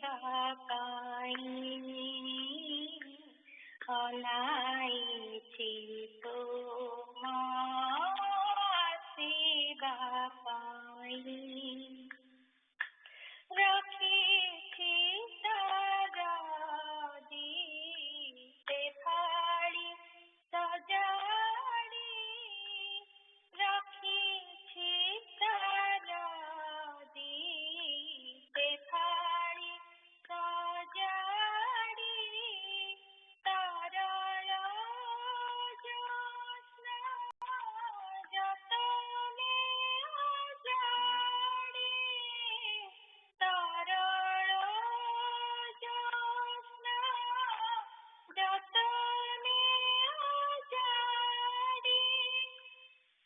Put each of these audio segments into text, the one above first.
बापाई अनाइछि तो मासी बापाई रखिछि सारा दीते थाली सजाड़ी रखिछि सारा दीते थाली सजाड़ी तारल ज्योत्स्ना जतने अजाड़ी तारल ज्योत्स्ना जतने अजाड़ी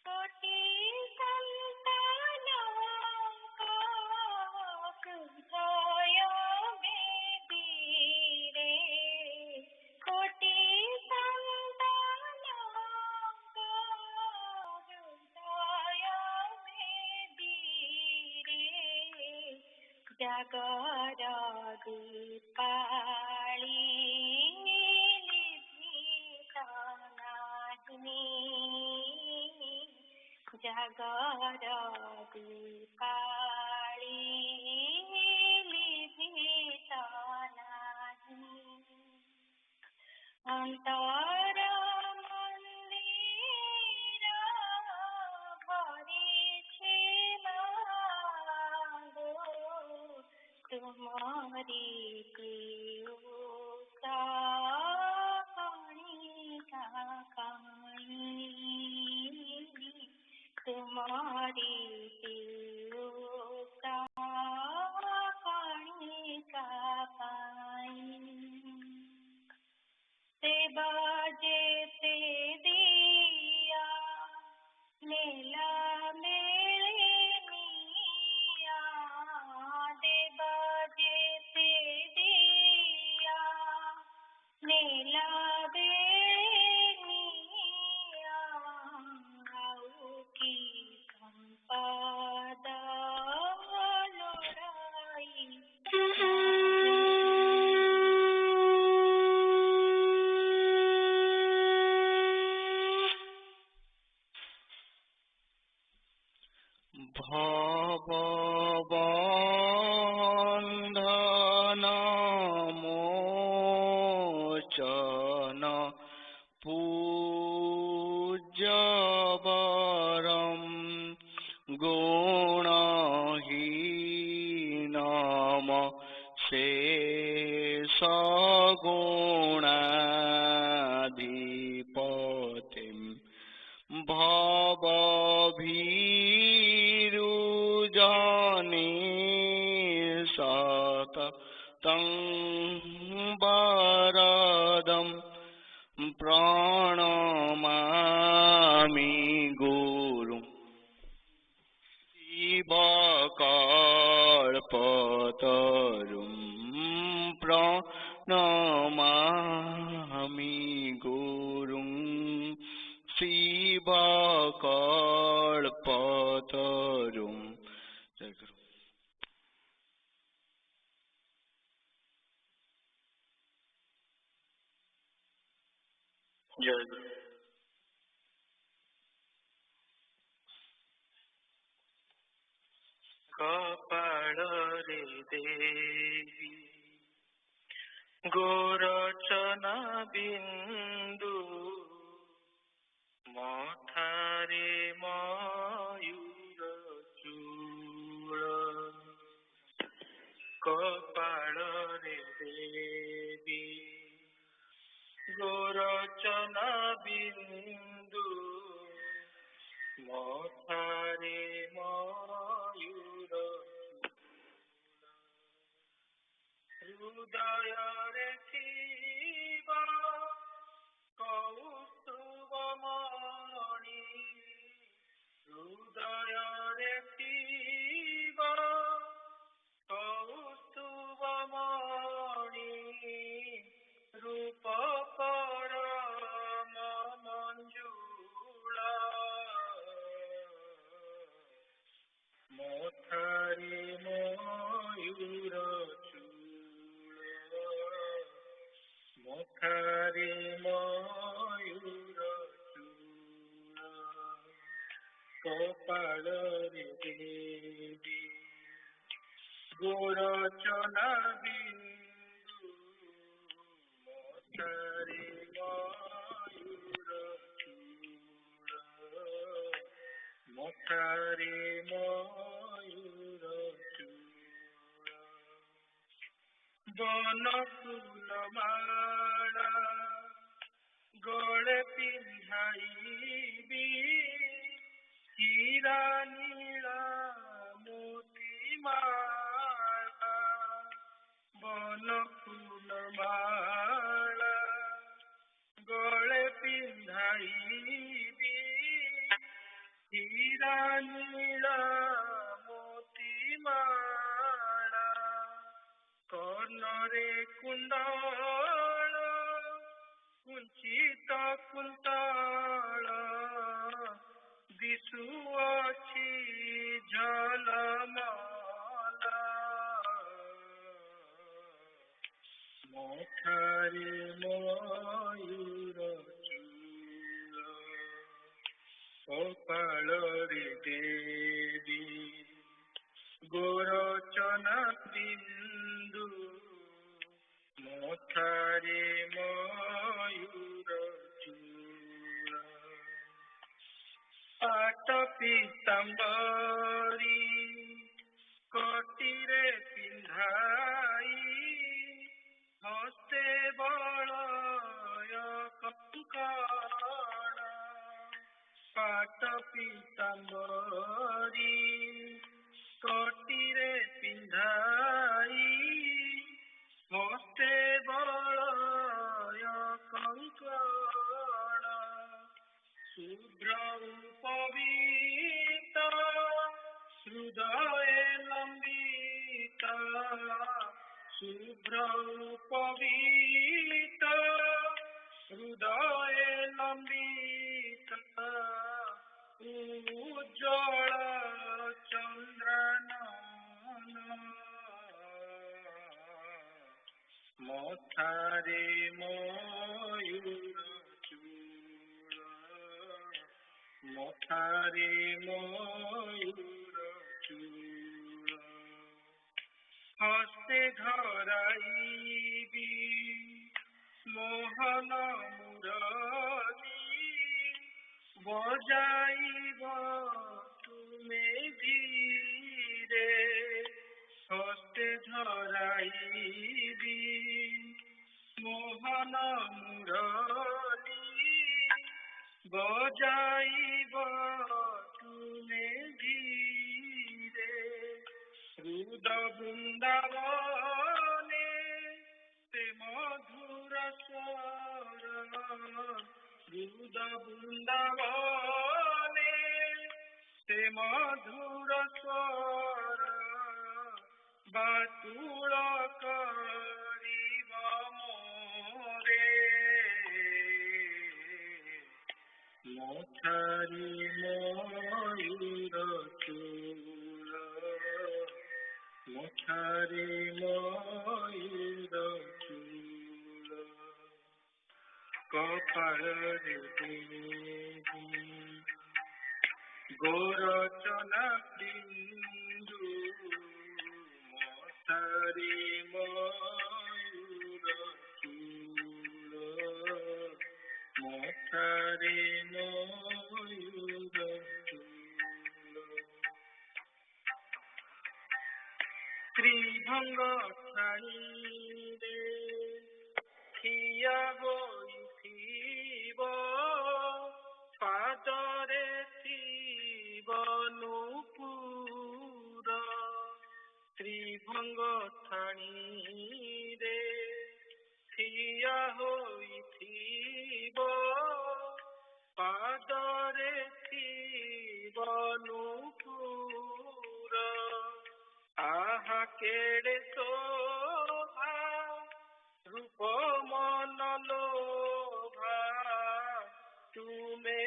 कोटि संतानक हृदय बेदीरे कोटि संतानक हृदय बेदीरे जागर दीपाली जागर दीपाली लिभित नाही अंतर मंदिर भरिछि मागो तुमरी पीयूषा कणिका काई तुम्हारी पीयूषा कणिका पाई से बाजे ते दिया मेला मेले मिया दे बाजे ते दिया मेला बेनिया की संपदा लोड़ाई भवबन्धन मोचन पूज्यवरं गुणहीनम शेषगुणाधिपतिं भवभीरुजने सततं वरदं प्रणमामि गुरुं शिवकल्पतरुं प्रणमामि गुरुं शिवकल्पतरुं। जय गुरु। जय गुरु। कपाळरे देवी गोरचना बिंदु मथारे मयूर चूड़ कपाळरे देवी गोरचना बिंदु मथारे मयूर हृदय रे शिवा कौस्तुभमणि हृदय रे शिवा कौस्तुभमणि रूप परम मंजुला मथारे मयूर चूड़ ମଥାରେ ମୟୂର ଚୂଳ କପାଳରେ ଦେବୀ ଗୋରଚନା ବିନ୍ଦୁ ମଥାରେ ମୟୂର ଚୂଳ ମଥାରେ ମୟୂର ଚୂଳ ବନ ଫୁଲ ମାଳା ଗଳେ ପିନ୍ଧାଇବି ହୀରା ନୀଳା ମୋତି ମାଳା ବନ ଫୁଲ ମାଳା ଗଳେ ପିନ୍ଧାଇବି ହୀରା ନୀଳା ମୋତି ମାଳା କର୍ଣ୍ଣରେ କୁଣ୍ଡଳ କୁଞ୍ଚିତ କୁନ୍ତଳ ଦିଶୁଅଛି ଝଲମଲ ମଥାରେ ମୟୂର ଚୂଳ କପାଳରେ ଦେବୀ ଗୋରଚନା ବିନ୍ଦୁ ମଥାରେ ମୟୂର ଚୂଳ ପାଟ ପୀତାମ୍ବରୀ କଟିରେ ପିନ୍ଧାଇ ହସ୍ତେ ବଳୟ କଙ୍କଣ ପାଟ ପୀତାମ୍ବରୀ କଟିରେ ପିନ୍ଧାଇ ହସ୍ତେ ବଳୟ କଙ୍କଣ ଶୁଭ୍ର ଉପବୀତ ହୃଦୟ ଲମ୍ବିତ ଶୁଭ୍ର ଉପବୀତ ହୃଦୟ ଲମ୍ବିତ ଉଜ୍ଜ୍ୱଳ ଚନ୍ଦ୍ରନୟନ ମଥାରେ ମୟୂର ଚୂଳ ମଥାରେ ମୟୂର ଚୂଳ ହସ୍ତେ ଧରାଇବି ମୋହନ ମୁରଲି ବଜାଇବ ତୁମେ ଧୀରେ ହସ୍ତେ ଧରାଇବି ମୋହନ ମୁରଲି ବଜାଇବ ତୁମେ ଧୀରେ ହୃଦ ବୃନ୍ଦାବନେ ସେ ମଧୁର ସ୍ୱର ହୃଦ ବୃନ୍ଦାବନେ ସେ ମଧୁର ସ୍ୱର ବାତୁଳ କରିବ ମୋରେ ମଥାରେ ମୟୂର ଚୂଳ ମଥାରେ ମୟୂର ଚୂଳ କପାଳରେ ଦେବୀ ଗୋରଚନା ବିନ୍ଦୁ ମଥାରେ ମୟୂର ଚୂଳ ମଥାରେ ମୟୂର ଚୂଳ ତ୍ରିଭଙ୍ଗ ଥାଳିରେ ଠିଆ ହୋଇଥିବ ପାଦରେ ଥିବ ନୂପୁର ତ୍ରିଭଙ୍ଗ ଥାଳିରେ ଠିଆ ହୋଇଥିବ ପାଦରେ ଥିବ ନୂପୁର ଆହା କେଡ଼େ ଶୋଭା ରୂପ ମନ ଲୋଭା ତୁମେ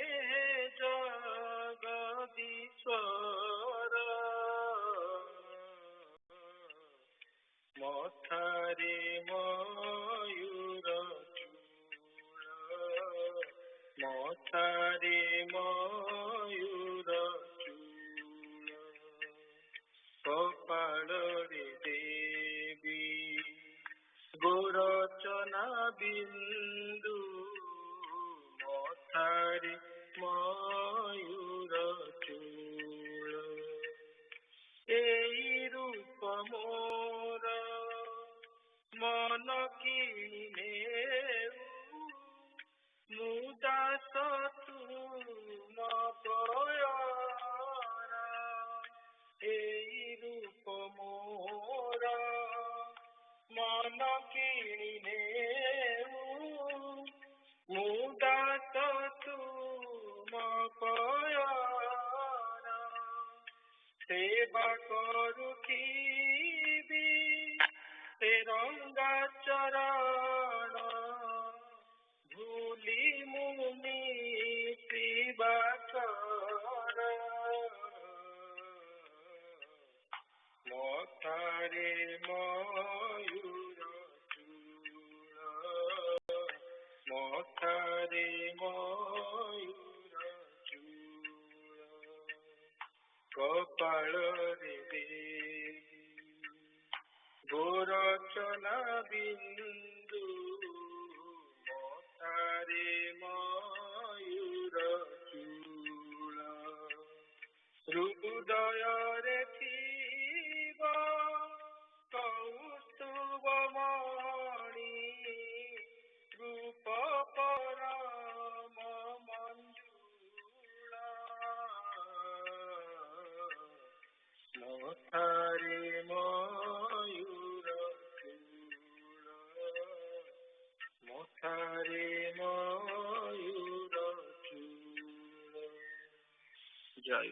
ଜଗଦୀଶ୍ୱର ମଥାରେ ମୟୂର ଚୂଳ ମଥାରେ ମୟୂର ଚୂଳ କପାଳରେ ଦେବୀ ଗୋରଚନା ବିନ୍ଦୁ ମଥାରେ ମୟୂର ଚୂଳ এই রূপ মোর মন কিনে মুদাস তুম পয়রা এই রূপ মোর মন কিনে মুদাস তুম পয়রা সেবা করুথিবি ସେ ରଙ୍ଗା ଚରଣ ଭୁଲି ମୁନି ଶିବାଚର ମଥାରେ ମୟୂର ଚୂଳ ମଥାରେ ମୟୂର ଚୂଳ କପାଳରେ ଦେବୀ ଗୋରଚନା ବିନ୍ଦୁ ମଥାରେ ମୟୂର ଚୂଳ ହୃଦୟରେ ଥିବ କୌସ୍ତୁଭ ମଣି ରୂପ ପରମ ମଞ୍ଜୁଳ ମଥାରେ ମୟୂର ଚୂଳ ମଥାରେ ମୟୂର ଚୂଳ ଜୟ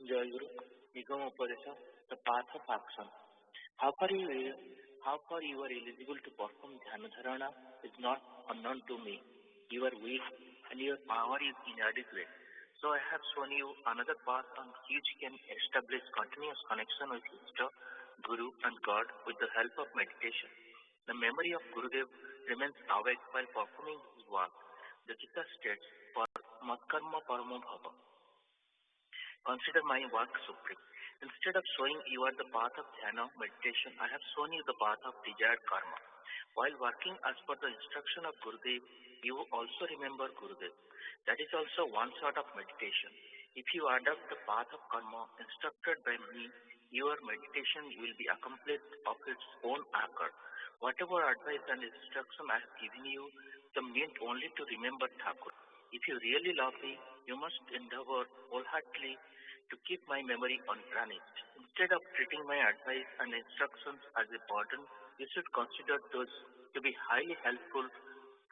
Guru, Nigam Upadesha, the path of action. How far you are eligible to perform Dhyana Dharana is not unknown to me. You are weak and your power is inadequate. So I have shown you another path on which you can establish continuous connection with Sister, Guru and God with the help of meditation. The memory of Gurudev remains awake while performing his work. The Chitta states, Matkarma Paramo Bhava. Consider my work supreme. Instead of showing you are the path of dhyana meditation, I have shown you the path of desired karma. While working as per the instruction of Gurudev, you also remember Gurudev. That is also one sort of meditation. If you adopt the path of karma instructed by me, your meditation will be accomplished of its own accord. Whatever advice and instruction I have given you, they meant only to remember Thakur. If you really love me, you must endeavor wholeheartedly to keep my memory untarnished. Instead of treating my advice and instructions as a burden, you should consider those to be highly helpful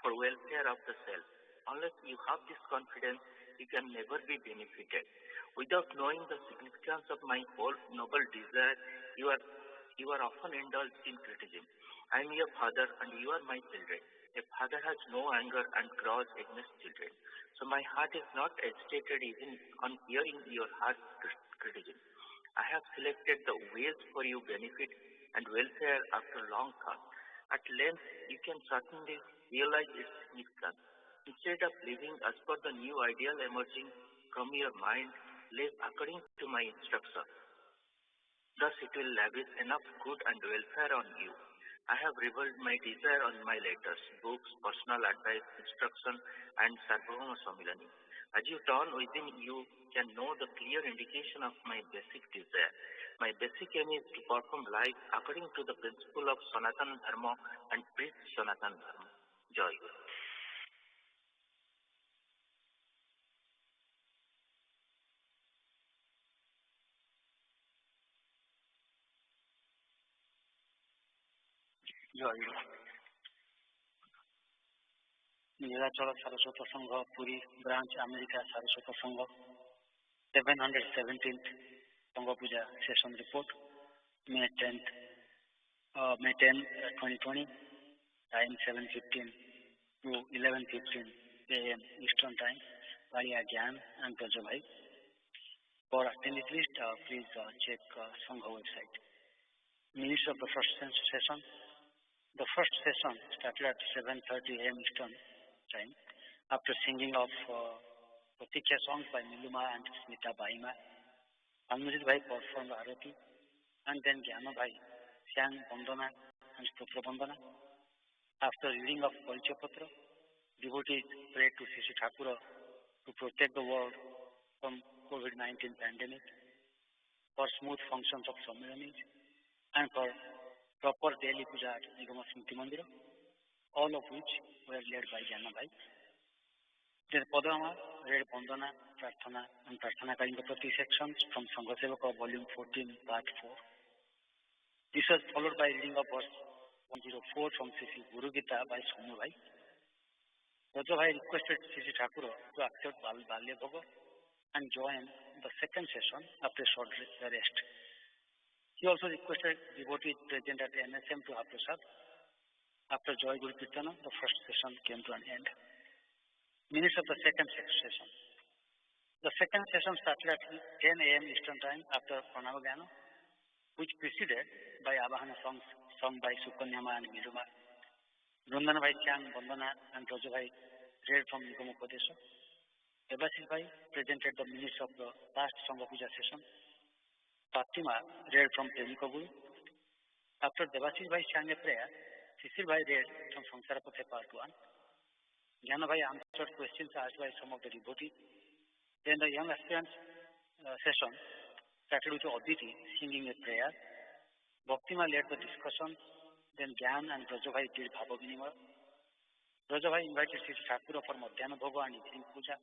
for welfare of the self. Unless you have this confidence, you can never be benefited. Without knowing the significance of my whole noble desire, you are often indulged in criticism. I am your father and you are my children. A father has no anger and grudge against children. So my heart is not agitated even on hearing your harsh criticism. I have selected the ways for your benefit and welfare after long thought. At length, you can certainly realize its significance. Instead of living as per the new ideal emerging from your mind, live according to my instruction. Thus it will lavish enough good and welfare on you. I have revealed my desire on my letters, books, personal advice, instruction, and Sarvabhauma Samilani. As you turn within, you can know the clear indication of my basic desire. My basic aim is to perform life according to the principle of Sanatana Dharma and preach Sanatana Dharma. Jai Guru. Joy Guru. Nilachal Saraswat Sangha Puri branch America Saraswat Sangha 717th Sangha Puja session report May 10th, May 10, 2020, time 7:15 to 11:15 a.m. Eastern Time, Valia Gyan and Prajabhai. For attendee list, please check Sangha website. Minutes of the first session, The first session started at 7:30 a.m. Eastern time after singing of Pratikya songs by Niluma and Smita Bahima. Anmujit Bhai performed Arati, and then Jnana Bhai sang Vandana and Stotra Vandana. After reading of Parichapatra, devotees prayed to Sri Thakura to protect the world from COVID-19 pandemic, for smooth functions of Sammelanis, and for proper daily puja at Nigam Smruti Mandira, all of which were led by Jnana Bhai. Then Padama read Vandana, Prarthana, and Prarthana Kalinga Prati sections from Sangha Sevaka volume 14, part 4. This was followed by reading of verse 104 from Sri Guru Gita by Swami Bhai. Raja Bhai requested Sri Thakura to accept Balya Bhoga and join the second session after a short rest. He also requested devotees present at NSM to have prasad. After Joy Guru Kirtana, the first session came to an end. Minutes of the second session. The second session started at 10 a.m. Eastern time after Pranavagana, which preceded by Abahana songs sung by Sukanyama and Miruma. Vrundana Bhai sang Vandana and Raja Bhai read from Nigam Upadesha. Devashish Bhai presented the minutes of the last Sangha Puja session. Fatima read from Premika Guru. After Devashish Bhai sang a prayer, Sisir Bhai read from Samsara Pathe Part 1. Jnana Bhai answered questions asked by some of the devotees. Then the young aspirants session started with Aditi singing a prayer. Bhaktima led the discussion. Then Gyan and Raja Bhai did Bhava Vinimaya. Raja Bhai invited Sri Thakura for Madhyana Bhoga and evening puja.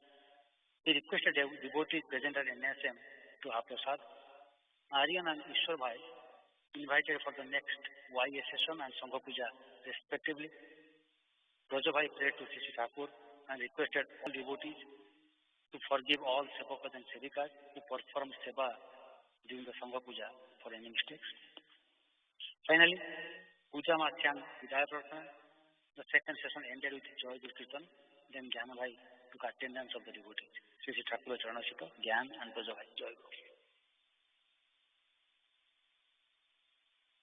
He requested devotees present at NSM to have prasad. Aryan and Ishwar Bhai invited for the next YA session and Sangha Puja respectively. Raja Bhai prayed to Sri Thakur and requested all devotees to forgive all sevakas and sevikas who performed seva during the Sangha Puja for any mistakes. Finally, Puja Ma sang Vidaya Prarthana. The second session ended with Joy Guru Kirtan. Then Jnana Bhai took attendance of the devotees. Sri Thakur Charanashita, Gyan and Raja Bhai. Joy Guru.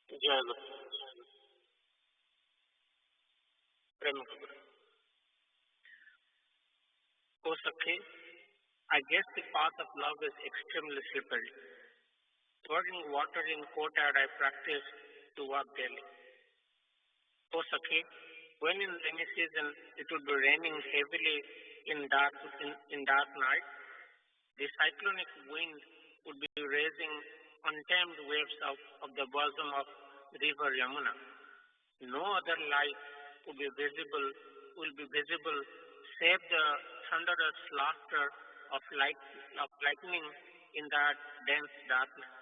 Jai Guru. Prema Guru. O Sakhi, I guess the path of love is extremely slippery. Pouring water in courtyard I practice to walk daily. O Sakhi, when in rainy season it would be raining heavily in dark night, the cyclonic wind would be raising untamed waves of the bosom of river Yamuna. No other light will be visible save the thunderous laughter of lightning in that dense darkness.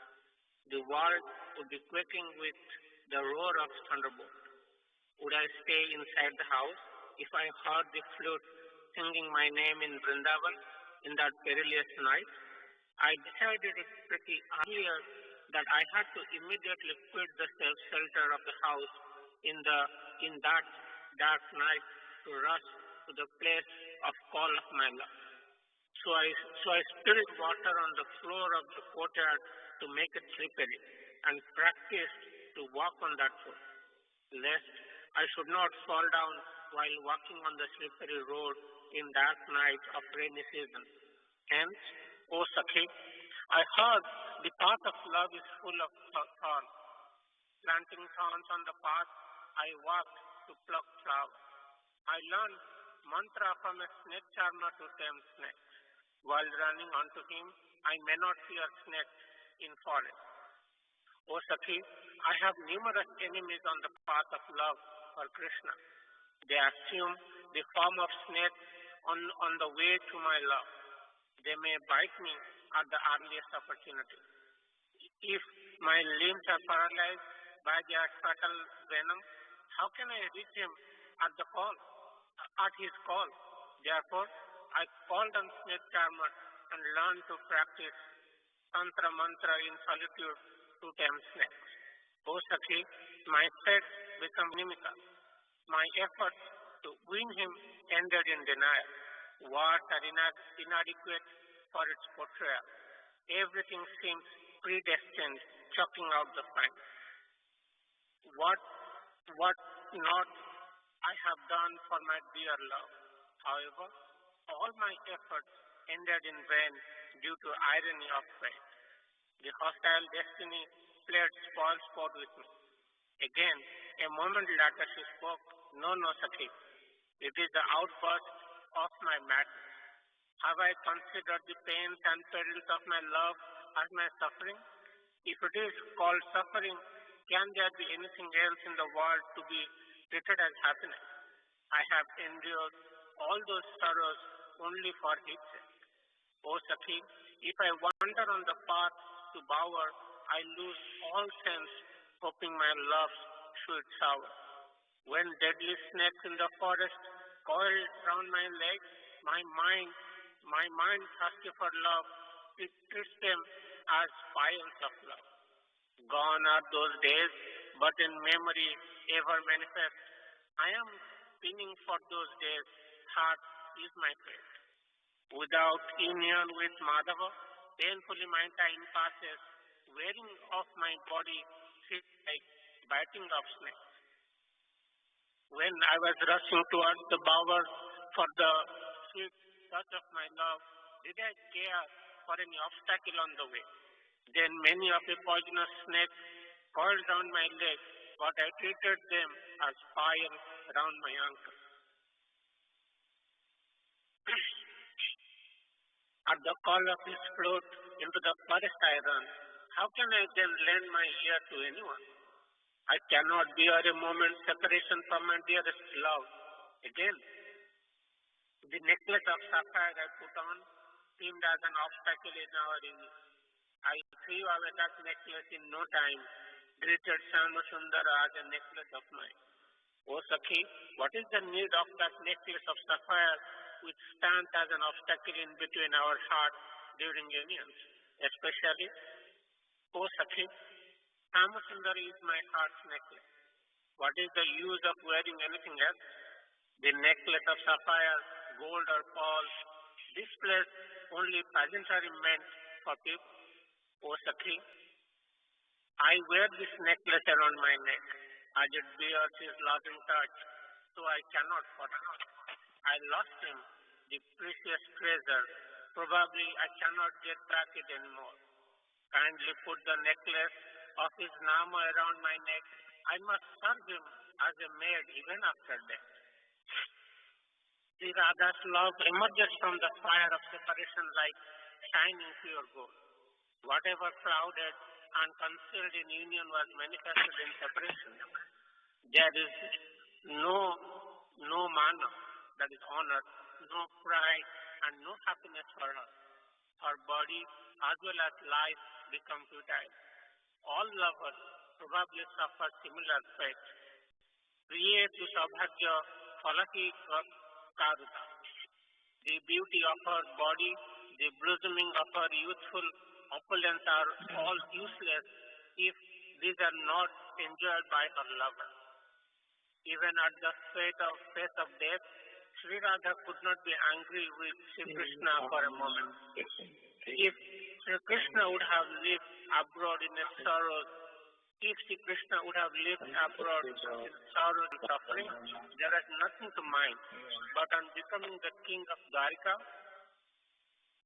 The world would be quaking with the roar of thunderbolt. Would I stay inside the house if I heard the flute singing my name in Vrindavan in that perilous night? I decided it pretty earlier that I had to immediately quit the shelter of the house in that dark night to rush to the place of call of my love. So I spilled water on the floor of the courtyard to make it slippery and practiced to walk on that floor, lest I should not fall down while walking on the slippery road in dark night of rainy season. Hence, O Sakhi, I heard the path of love is full of thorns. Planting thorns on the path, I walked to pluck flowers. I learned mantra from a snake charmer to tame snakes. While running onto him, I may not fear snakes in forest. O Sakhi, I have numerous enemies on the path of love for Krishna. They assume the form of snakes on the way to my love. They may bite me at the earliest opportunity. If my limbs are paralyzed by their fatal venom, how can I reach him at his call? Therefore, I called on snake charmer and learned to practice tantra mantra in solitude to tame snakes. O Sakhi, my fate became inimical. My efforts to win him ended in denial. Words are inadequate for its portrayal. Everything seems predestined, choking out the signs. What not I have done for my dear love. However, all my efforts ended in vain due to irony of fate. The hostile destiny played spoil sport with me. Again, a moment later she spoke, "No, no, Sakhi. It is the outburst of my madness. Have I considered the pains and perils of my love as my suffering? If it is called suffering, can there be anything else in the world to be treated as happiness? I have endured all those sorrows only for his sake. O Sakhi, if I wander on the path to bower, I lose all sense, hoping my love's sweet sour. When deadly snakes in the forest coil round my leg, my mind thirsty for love, it treats them as vials of love. Gone are those days, but in memory ever manifest. I am pining for those days, heart is my fate. Without union with Madhava, painfully my time passes, wearing off my body feels like biting of snakes. When I was rushing towards the bower for the sweet touch of my love, did I care for any obstacle on the way? Then many of the poisonous snakes coiled round my leg, but I treated them as fire round my ankle. At the call of his flute into the forest I run. How can I then lend my ear to anyone? I cannot bear a moment's separation from my dearest love. Again, the necklace of sapphire I put on seemed as an obstacle in our union. I threw away that necklace in no time, greeted Sundara as a necklace of mine. O Sakhi, what is the need of that necklace of sapphire which stands as an obstacle in between our hearts during unions? Especially, O Sakhi, Sundara is my heart's necklace. What is the use of wearing anything else? The necklace of sapphire, gold or pearl, displays only pageantry meant for people. O Sakhi, I wear this necklace around my neck, as it bears his loving touch, so I cannot forget. I lost him, the precious treasure. Probably I cannot get back it anymore. Kindly put the necklace of his nama around my neck. I must serve him as a maid even after death. Sri Radha's love emerges from the fire of separation like shining pure gold. Whatever clouded and concealed in union was manifested in separation. There is no manner, that is honor, no pride, and no happiness for her. Her body as well as life become futile. All lovers probably suffer similar fate. Priye tu sabhagya falaki karuta. The beauty of her body, the blossoming of her youthful opulence are all useless if these are not enjoyed by her lover. Even at the face of death, Sri Radha could not be angry with Sri Krishna for a moment. If Sri Krishna would have lived abroad in his sorrows, if Sri Krishna would have lived abroad in sorrow and suffering, there is nothing to mind. But on becoming the king of Dwarika,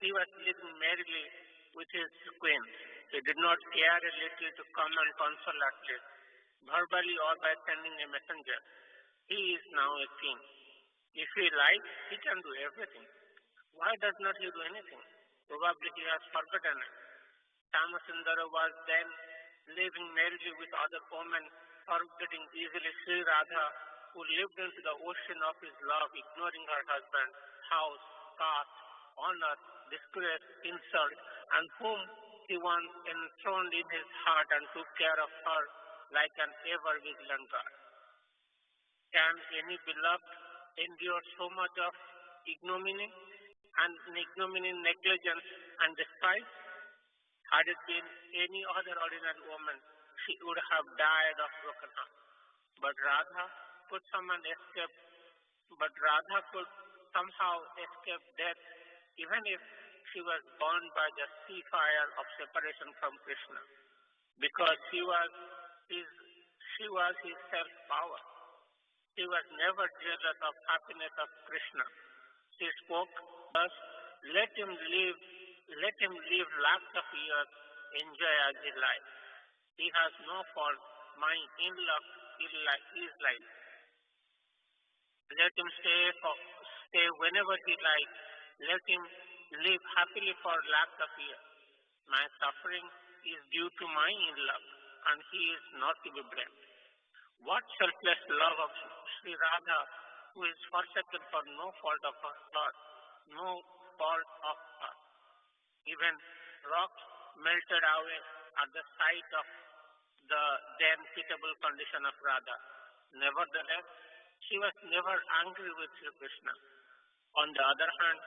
he was living merrily with his queen. He did not care a little to come and console at least, verbally or by sending a messenger. He is now a king. If he likes, he can do everything. Why does not he do anything? Probably he has forgotten it. Sundara was then living merrily with other women, forgetting easily Sri Radha, who lived into the ocean of his love, ignoring her husband, house, caste, honor, disgrace, insult, and whom he once enthroned in his heart and took care of her like an ever-vigilant God. Can any beloved endure so much of ignominy, negligence, and despise? Had it been any other ordinary woman, she would have died of broken heart. But Radha could somehow escape death, even if she was burned by the sea fire of separation from Krishna, because she was his self-power. She was never jealous of happiness of Krishna. She spoke thus, let him live lakhs of years, enjoy as he likes. He has no fault, my in-luck is life. Let him stay whenever he likes. Let him live happily for lakhs of years. My suffering is due to my in-luck, and he is not to be blamed. What selfless love of Sri Radha, who is forsaken for no fault of her Lord, no fault of her. Even rocks melted away at the sight of the then pitiable condition of Radha. Nevertheless, she was never angry with Sri Krishna. On the other hand,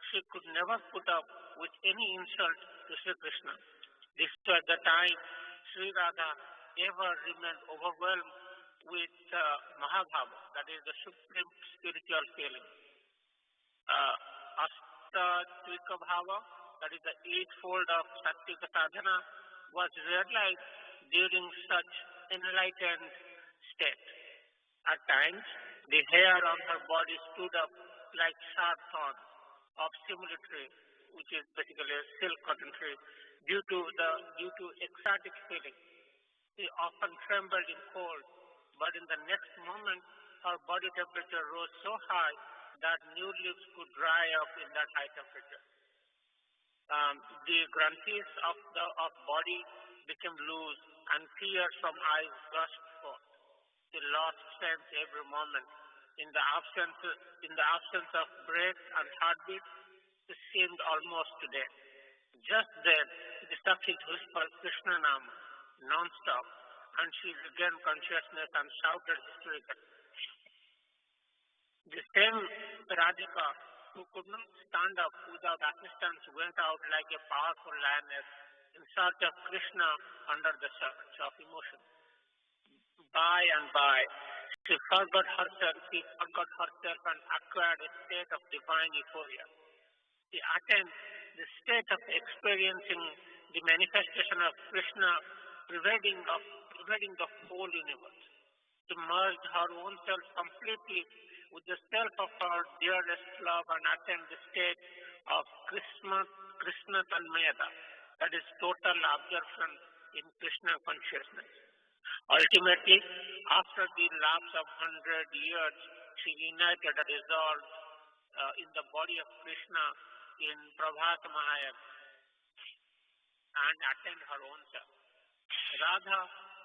she could never put up with any insult to Sri Krishna. This was the time Sri Radha ever remained overwhelmed with Mahabhava, that is the supreme spiritual feeling. Astatwika Bhava, that is the eightfold of Sattvika Sadhana, was realized during such enlightened state. At times, the hair on her body stood up like sharp thorns of simile tree, which is basically a silk cotton tree, due to ecstatic feeling. She often trembled in cold, but in the next moment, her body temperature rose so high that new leaves could dry up in that high temperature. The granthis of body became loose, and tears from eyes gushed forth. She lost sense every moment. In the absence of breath and heartbeat, she seemed almost to death. Just then, the Sakhi whispered Krishna Nama non-stop, and she regained consciousness and shouted hysterically. The same Radhika, who could not stand up without assistance, went out like a powerful lioness in search of Krishna under the surge of emotion. By and by, she forgot herself and acquired a state of divine euphoria. She attained the state of experiencing the manifestation of Krishna pervading the whole universe. She merged her own self completely with the self of her dearest love and attained the state of Krishna Tanmayata, that is total absorption in Krishna consciousness. Ultimately, after the lapse of 100 years, she united and dissolved in the body of Krishna in Prabhata Mahayana and attained her own self.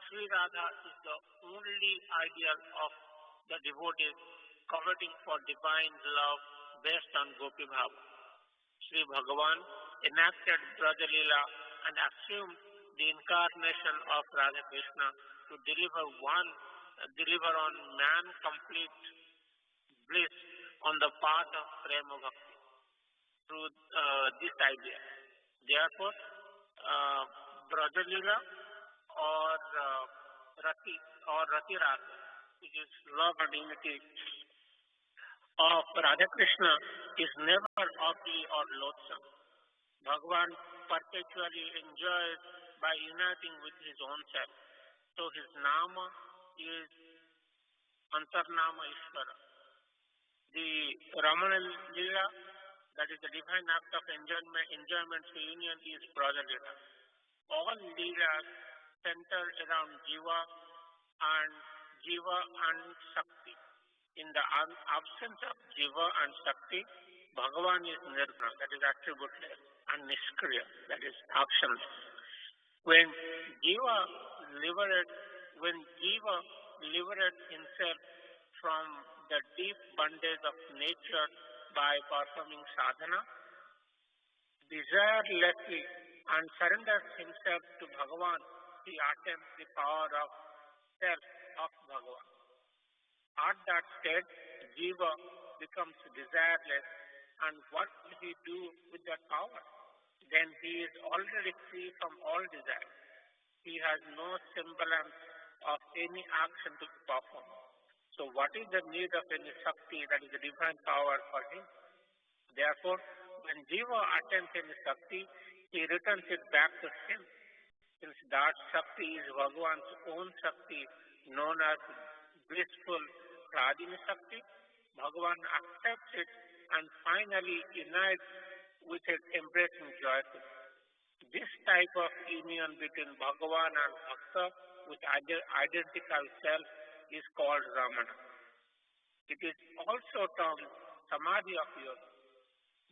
Sri Radha is the only ideal of the devotees coveting for divine love based on Gopi Bhava. Sri Bhagavan enacted Braja Leela and assumed the incarnation of Radha Krishna to deliver on man complete bliss on the path of Prema Bhakti through this idea. Therefore, Braja Leela or Rati Rasa, which is love and unity of Radha Krishna, is never ugly or loathsome. Bhagavan perpetually enjoys by uniting with his own self. So his nama is Antarnama Ishvara. The Ramana Leela, that is the divine act of enjoyment union, is Braja Leela. All Leelas center around Jiva and Shakti. In the absence of Jiva and Shakti, Bhagavan is Nirguna, that is attributeless, and Niskriya, that is actionless. When Jiva liberates himself from the deep bondage of nature by performing sadhana, desirelessly, and surrenders himself to Bhagavan, he attains the power of self of Bhagavan. At that state, Jiva becomes desireless, and what will he do with that power? Then he is already free from all desire. He has no semblance of any action to perform. So what is the need of any Shakti, that is the divine power, for him? Therefore, when Jiva attains any Shakti, he returns it back to him. Since that Shakti is Bhagavan's own Shakti, known as blissful Radhini Shakti, Bhagavan accepts it and finally unites with it, embracing joyfully. This type of union between Bhagavan and Bhakta with identical self is called Ramana. It is also termed Samadhi of Yoga.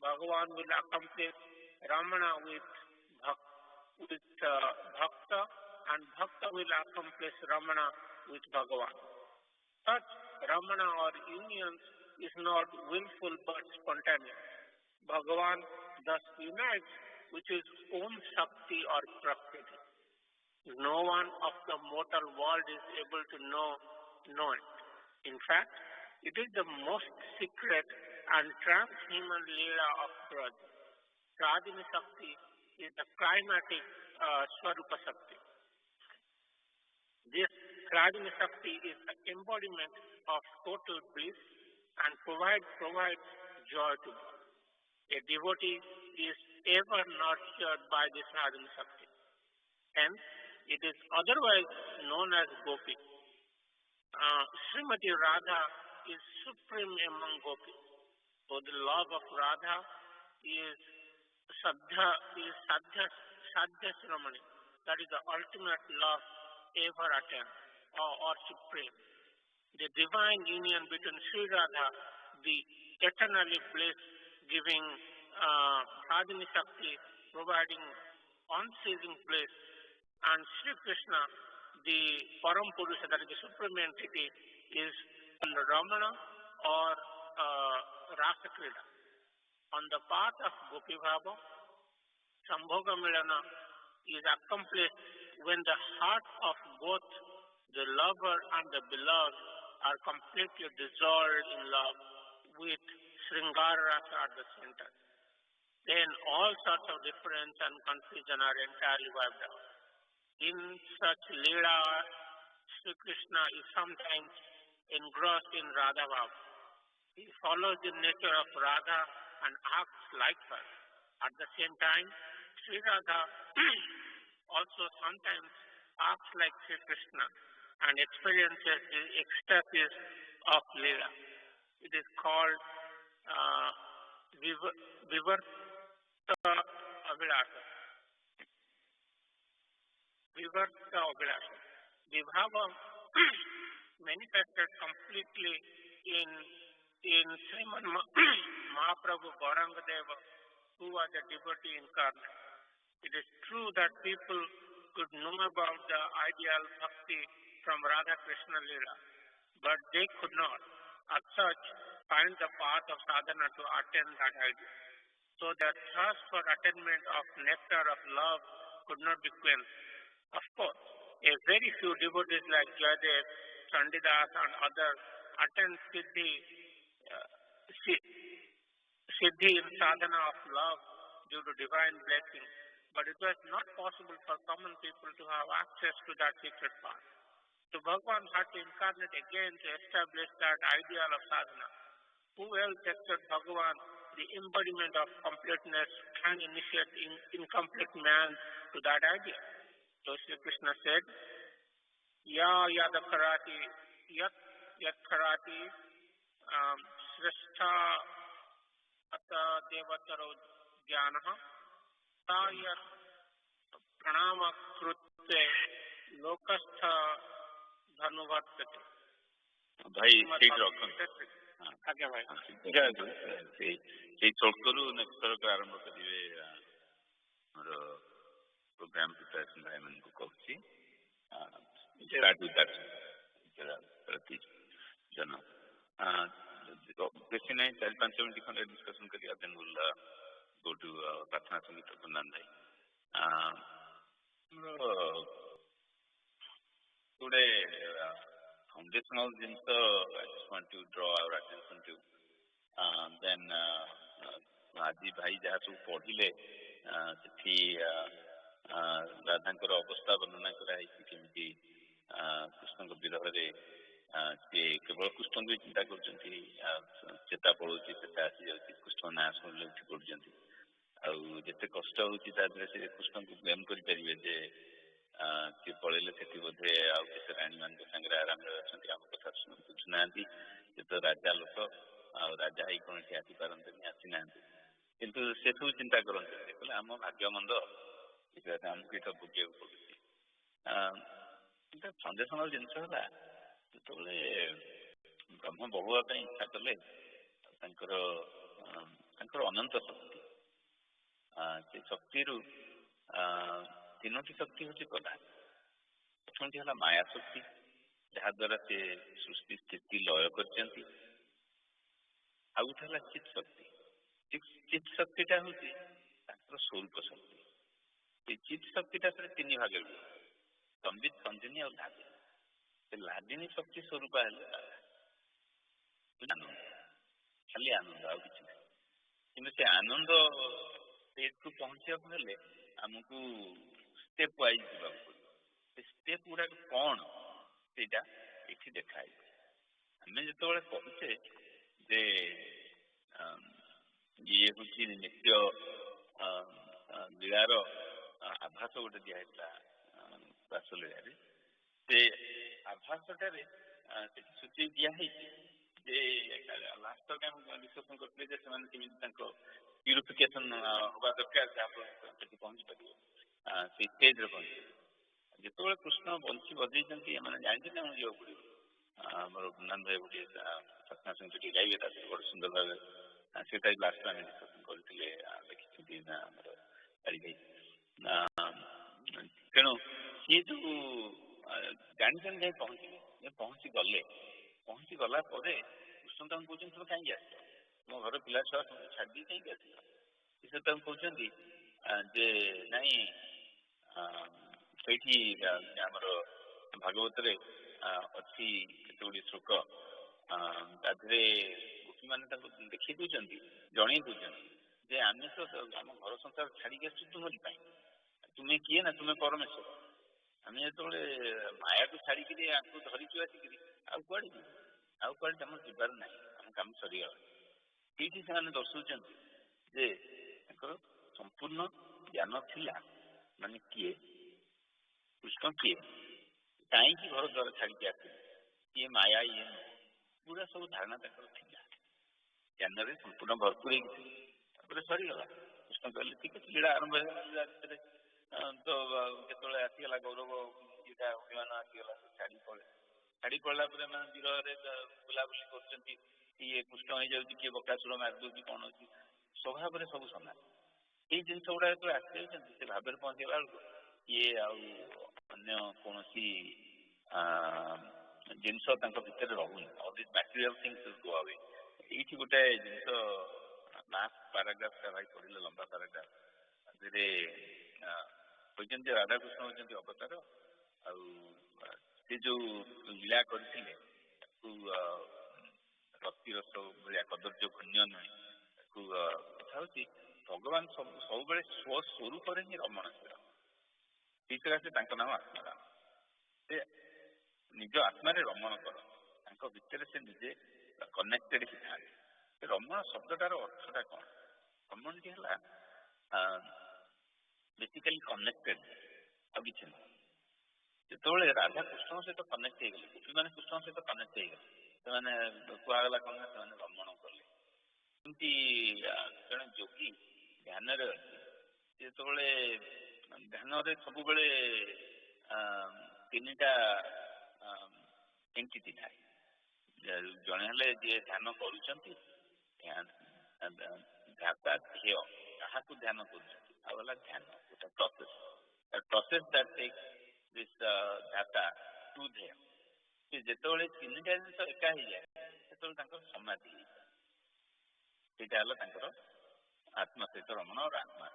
Bhagavan will accomplish Ramana with Bhakta, and Bhakta will accomplish Ramana with Bhagavan. Such Ramana or unions is not willful but spontaneous. Bhagavan thus unites with his own Shakti or Prakriti. No one of the mortal world is able to know it. In fact, it is the most secret and transhuman Leela of Braj. Radhini Shakti is the climatic Swarupa Shakti. This Radhini Shakti is the embodiment of total bliss and provides joy to God. A devotee is ever nurtured by this Radhini Shakti. Hence, it is otherwise known as Gopi. Srimati Radha is supreme among gopis. So the love of Radha is Sadhya Shramani. That is the ultimate love ever attained or supreme. The divine union between Sri Radha, the eternally bliss giving Radhini Shakti, providing unceasing bliss, and Sri Krishna, the Param Purusha, that is the supreme entity, is Ramana or Rasa Krida. On the path of Gopi Bhava, Sambhoga Milana is accomplished when the heart of both the lover and the beloved are completely dissolved in love with Sringara Rasa at the center. Then all sorts of difference and confusion are entirely wiped out. In such Leela, Sri Krishna is sometimes engrossed in Radha Bhava. He follows the nature of Radha and acts like her. At the same time, Sri Radha also sometimes acts like Sri Krishna and experiences the ecstasies of Leela. It is called Vivarta Abhilasha. Vivarta Abhilasha. The Bhava manifested completely in Srimad Mahaprabhu Gauranga Deva, who was a devotee incarnate. It is true that people could know about the ideal bhakti from Radha Krishna Leela, but they could not, as such, find the path of sadhana to attain that ideal. So their thirst for attainment of nectar of love could not be quenched. Of course, a very few devotees like Jayadev, Chandidas and others attain Siddhi in sadhana of love due to divine blessing, but it was not possible for common people to have access to that secret path. So Bhagavan had to incarnate again to establish that ideal of sadhana. Who else except Bhagavan, the embodiment of completeness, can initiate incomplete man to that idea? So Sri Krishna said, Yad karati srestha ata devataro jnanaha tayat pranama krutve lokastha dhanuvartate. भाई ठीक रखते आगे भाई से छोटकरू next थर आरंभ करिवे हमर प्रोग्राम प्रिपरेशन भाई मन को कहछि स्टार्ट विथ दैट प्रति जन बेसी नहीं 4-5 मिनट खंड डिस्कशन करिया देन विल गो टू प्रार्थना संगीत कुंदन भाई today foundational things I just want to draw our attention to then आदि भाई जहाँ सब पढ़िले सेठी राधांकर अवस्था वर्णना कराई केमती कृष्ण विरह रे से केवल कृष्ण को चिंता करछंती चेता पड़ोची चेता आसी जाउची कृष्ण ना सुनले उठी पड़छंती आ जते कष्ट होची ता से कृष्ण को ब्लेम करि परिबे जे से पळेले सेठी बोधे आ केते ରାଣୀ ମାନଙ୍କ ସାଙ୍ଗରେ ଆରାମରେ ଅଛନ୍ତି, ଆମ କଥା ବୁଝୁନାହାନ୍ତି। ସେ ତ ରାଜା ଲୋକ, ଆଉ ରାଜା ହେଇ କଣ ଏଠି ଆସିପାରନ୍ତେନି, ଆସିନାହାନ୍ତି। କିନ୍ତୁ ସେ ସବୁ ଚିନ୍ତା କରନ୍ତି, କହିଲେ ଆମ ଭାଗ୍ୟ ମନ୍ଦ, ଆମକୁ ଏଇଟା ଭୋଗିବାକୁ ପଡୁଛି। ସନ୍ଦେଶନର ଜିନିଷ ହେଲା, ଯେତେବେଳେ ବ୍ରହ୍ମ ବହୁବା ପାଇଁ ଇଚ୍ଛା କଲେ, ତାଙ୍କର ଅନନ୍ତ ଶକ୍ତି, ସେ ଶକ୍ତିରୁ ତିନୋଟି ଶକ୍ତି ହେଉଛି ପ୍ରଧାନ। ପ୍ରଥମଟି ହେଲା ମାୟା ଶକ୍ତି, ଯାହାଦ୍ୱାରା ସେ ସୃଷ୍ଟି ସ୍ଥିତି ଲୟ କରିଛନ୍ତି। ଆଉ ଗୋଟେ ହେଲା ଚିତ୍ ଶକ୍ତି। ଚିତ୍ ଶକ୍ତିଟା ହେଉଛି ତାଙ୍କର ସ୍ୱରୂପ ଶକ୍ତି। এই ଚିତ୍ ଶକ୍ତିଟା ତିନି ଭାଗରେ ହୁଏ, ସମ୍ବିତ, ସଞ୍ଜିନୀ ଆଉ ଲାଦିନୀ। ସେ ଲାଦିନୀ ଶକ୍ତି ସ୍ୱରୂପ ହେଲେ ଆନନ୍ଦ, ଖାଲି ଆନନ୍ଦ, ଆଉ କିଛି ନାହିଁ। କିନ୍ତୁ ସେ ଆନନ୍ଦ ଷ୍ଟେଜକୁ ପହଞ୍ଚିବାକୁ ହେଲେ ଆମକୁ ଷ୍ଟେପ୍ ୱାଇଜ୍ ଯିବାକୁ ପଡ଼ିବ। ସେ ଷ୍ଟେପ୍ ଗୁଡ଼ାକ କ'ଣ ସେଇଟା ଏଠି ଦେଖାହେଇଛି। ଆମେ ଯେତେବେଳେ କହୁଛେ ଯେ ଇଏ ହେଉଛି ନିତ୍ୟ ଲୀଳାର ଆଭାସ ଗୋଟେ ଦିଆହେଇଥିଲା ରାସଲୀଳାରେ, ସେ ଆଭାସଟାରେ ସେଠି ସୂଚେଇ ଦିଆହେଇଛି ଯେ ଲାଷ୍ଟ ଟାଇମ୍ ଡିସ୍କସନ୍ କରିଥିଲେ ଯେ ସେମାନେ କେମିତି ତାଙ୍କ ପ୍ୟୁରିଫିକେସନ୍ ହେବା ଦରକାର, ଯାହାଫଳରେ ସେଠି ପହଞ୍ଚି ପାରିବ, ସେଇ ଷ୍ଟେଜ୍ରେ ପହଞ୍ଚିପାରିବ। ଯେତେବେଳେ କୃଷ୍ଣ ବଂଶୀ ବଜେଇଛନ୍ତି, ଏମାନେ ଜାଣିଛନ୍ତି ଆମକୁ ଯିବାକୁ ପଡ଼ିବ। ଆମର ବୃନ୍ଦାବନ ଭାଇ ଗୋଟିଏ ସତ୍ନା ସଙ୍ଗୀତ ଟିକେ ଗାଇବେ, ତା ବଡ଼ ସୁନ୍ଦର ଭାବେ ସେଟା ଲାଷ୍ଟ ଆମେ ଡିସ୍କସନ୍ କରିଥିଲେ, ଦେଖିଛନ୍ତି ନା ଆମର କାଳି ଭାଇ। ତେଣୁ ସିଏ ଯେଉଁ ଜାଣିଛନ୍ତି ଯାଇ ପହଞ୍ଚିବେ, ପହଞ୍ଚି ଗଲା ପରେ କୃଷ୍ଣ ତାଙ୍କୁ କହୁଛନ୍ତି ତୁମେ କାହିଁକି ଆସିଛ, ମୋ ଘର ପିଲା ଛୁଆ ସବୁ ଛାଡ଼ିଦେଇ କାହିଁକି ଆସିଛ? ସେ ତାଙ୍କୁ କହୁଛନ୍ତି ଯେ ନାଇଁ, ସେଇଠି ଆମର ଭାଗବତରେ ଅଛି କେତେ ଗୁଡ଼ିଏ ଶ୍ଲୋକ, ତା ଦେହରେ ଗୋପୀମାନେ ତାଙ୍କୁ ଦେଖେଇ ଦେଉଛନ୍ତି, ଜଣେଇ ଦେଉଛନ୍ତି ଯେ ଆମେ ତ ଆମ ଘର ସଂସାର ଛାଡ଼ିକି ଆସିଛୁ ତୁମରି ପାଇଁ। ତୁମେ କିଏ ନା, ତୁମେ ପରମେଶ୍ୱର। ଆମେ ଯେତେବେଳେ ମାୟାକୁ ଛାଡ଼ିକିରି ଆଙ୍କୁ ଧରିଛୁ ଆସିକିରି, ଆଉ କୁଆଡ଼େ ଯିବୁ, ଆଉ କୁଆଡ଼େ ତମର ଯିବାର ନାହିଁ, ଆମ କାମ ସରିଗଲା। ସେଇଠି ସେମାନେ ଦର୍ଶାଉଛନ୍ତି ଯେ ତାଙ୍କର ସମ୍ପୂର୍ଣ୍ଣ ଜ୍ଞାନ ଥିଲା, ମାନେ କିଏ କୃଷ୍ଣ, କିଏ କାହିଁକି ଘର ଦ୍ୱାର ଛାଡ଼ିକି ଆସିଲେ, କିଏ ମାୟା, ଇଏ ନୁହଁ, ପୁରା ସବୁ ଧାରଣା ତାଙ୍କର ଥିଲା, ଜ୍ଞାନରେ ସମ୍ପୂର୍ଣ୍ଣ ଭରପୁର ହେଇକି। ତାପରେ ସରିଗଲା, କୃଷ୍ଣ କହିଲେ ଠିକ୍ ଅଛି, ଲୀଳା ଆରମ୍ଭ ହେଇଗଲା। ଲୀଳା ଭିତରେ ତ କେତେବେଳେ ଆସିଗଲା ଗୌରବ ଇଏଟା, ଅଭିମାନ ଆସିଗଲା, ଛାଡ଼ି ପଡ଼ିଲା ପରେ ମାନେ ବିରହରେ ବୁଲାବୁଲି କରୁଛନ୍ତି, କିଏ କୃଷ୍ଣ ହେଇଯାଉଛି, କିଏ ବକାସୁର ମାରିଦେଉଛି, କ'ଣ ହେଉଛି, ସ୍ୱଭାବରେ ସବୁ ସମାନ। ଏଇ ଜିନିଷ ଗୁଡ଼ା ଯେତେବେଳେ ଆସିଯାଉଛନ୍ତି, ସେ ଭାବରେ ପହଞ୍ଚିଗଲା ବେଳକୁ ଇଏ ଆଉ ଅନ୍ୟ କୌଣସି ଜିନିଷ ତାଙ୍କ ଭିତରେ ରହୁନି। All this material things go away. ଏଇଠି ଗୋଟେ ଜିନିଷ ଲାଷ୍ଟ ପାରାଗ୍ରାଫଟା ଭାଇ ପଢ଼ିଲେ, ଲମ୍ବା ପାରାଗ୍ରାଫ, ସେଥିରେ କହିଛନ୍ତି ଯେ ରାଧାକୃଷ୍ଣ ହେଉଛନ୍ତି ଅବତାର, ଆଉ ସେ ଯେଉଁ ଲୀଳା କରିଥିଲେ ତାକୁ ରତିରସ ଭଳିଆ କଦର୍ଯ୍ୟ ଘୂର୍ଣ୍ଣ୍ୟ ନୁହେଁ। ତାକୁ କଥା ହେଉଛି ଭଗବାନ ସବୁବେଳେ ସ୍ୱସ୍ୱରୂପରେ ହିଁ ରମଣଶୀଳ। ସେଇଥିରେ ସେ ତାଙ୍କ ନାମ ଆତ୍ମାରାମ। ସେ ନିଜ ଆତ୍ମାରେ ରମଣ କରନ୍ତି, ତାଙ୍କ ଭିତରେ ସେ ନିଜେ କନେକ୍ଟେଡ୍ ହେଇଥାନ୍ତି। ସେ ରମଣ ଶବ୍ଦଟାର ଅର୍ଥଟା କ'ଣ? ରମଣଟି ହେଲା ବେସିକାଲି କନେକ୍ଟେଡ୍, ଆଉ କିଛି ନାହିଁ। ଯେତେବେଳେ ରାଧା କୃଷ୍ଣଙ୍କ ସହିତ କନେକ୍ଟ ହେଇଗଲେ, ଗୋପୀମାନେ କୃଷ୍ଣଙ୍କ ସହିତ କନେକ୍ଟ ହେଇଗଲେ, ସେମାନେ କୁହାଗଲା କ'ଣ ନା ସେମାନେ ରମଣ କଲେ। ଏମିତି ଜଣେ ଯୋଗୀ ଧ୍ୟାନରେ ଅଛି, ଯେତେବେଳେ ଧ୍ୟାନରେ ସବୁବେଳେ ତିନିଟା ଏଣ୍ଟିଟି ଥାଏ। ଜଣେ ହେଲେ ଯିଏ ଧ୍ୟାନ କରୁଛନ୍ତି, ଧ୍ୟାତା ଧ୍ୟେୟ, କାହାକୁ ଧ୍ୟାନ କରୁଛନ୍ତି, ଆଉ ହେଲା ଧ୍ୟାନ, ଗୋଟେ ପ୍ରୋସେସ୍ ଦ୍ୟାଟ୍ ଟେକ୍ସ ଦିସ୍ ଧ୍ୟାତା ଟୁ ଧ୍ୟେୟ। ସେ ଯେତେବେଳେ ତିନିଟା ଜିନିଷ ଏକା ହେଇଯାଏ, ସେତେବେଳେ ତାଙ୍କର ସମାଧି ହେଇଯାଏ। ସେଇଟା ହେଲା ତାଙ୍କର ଆତ୍ମା ସହିତ ରମଣ ଆତ୍ମା।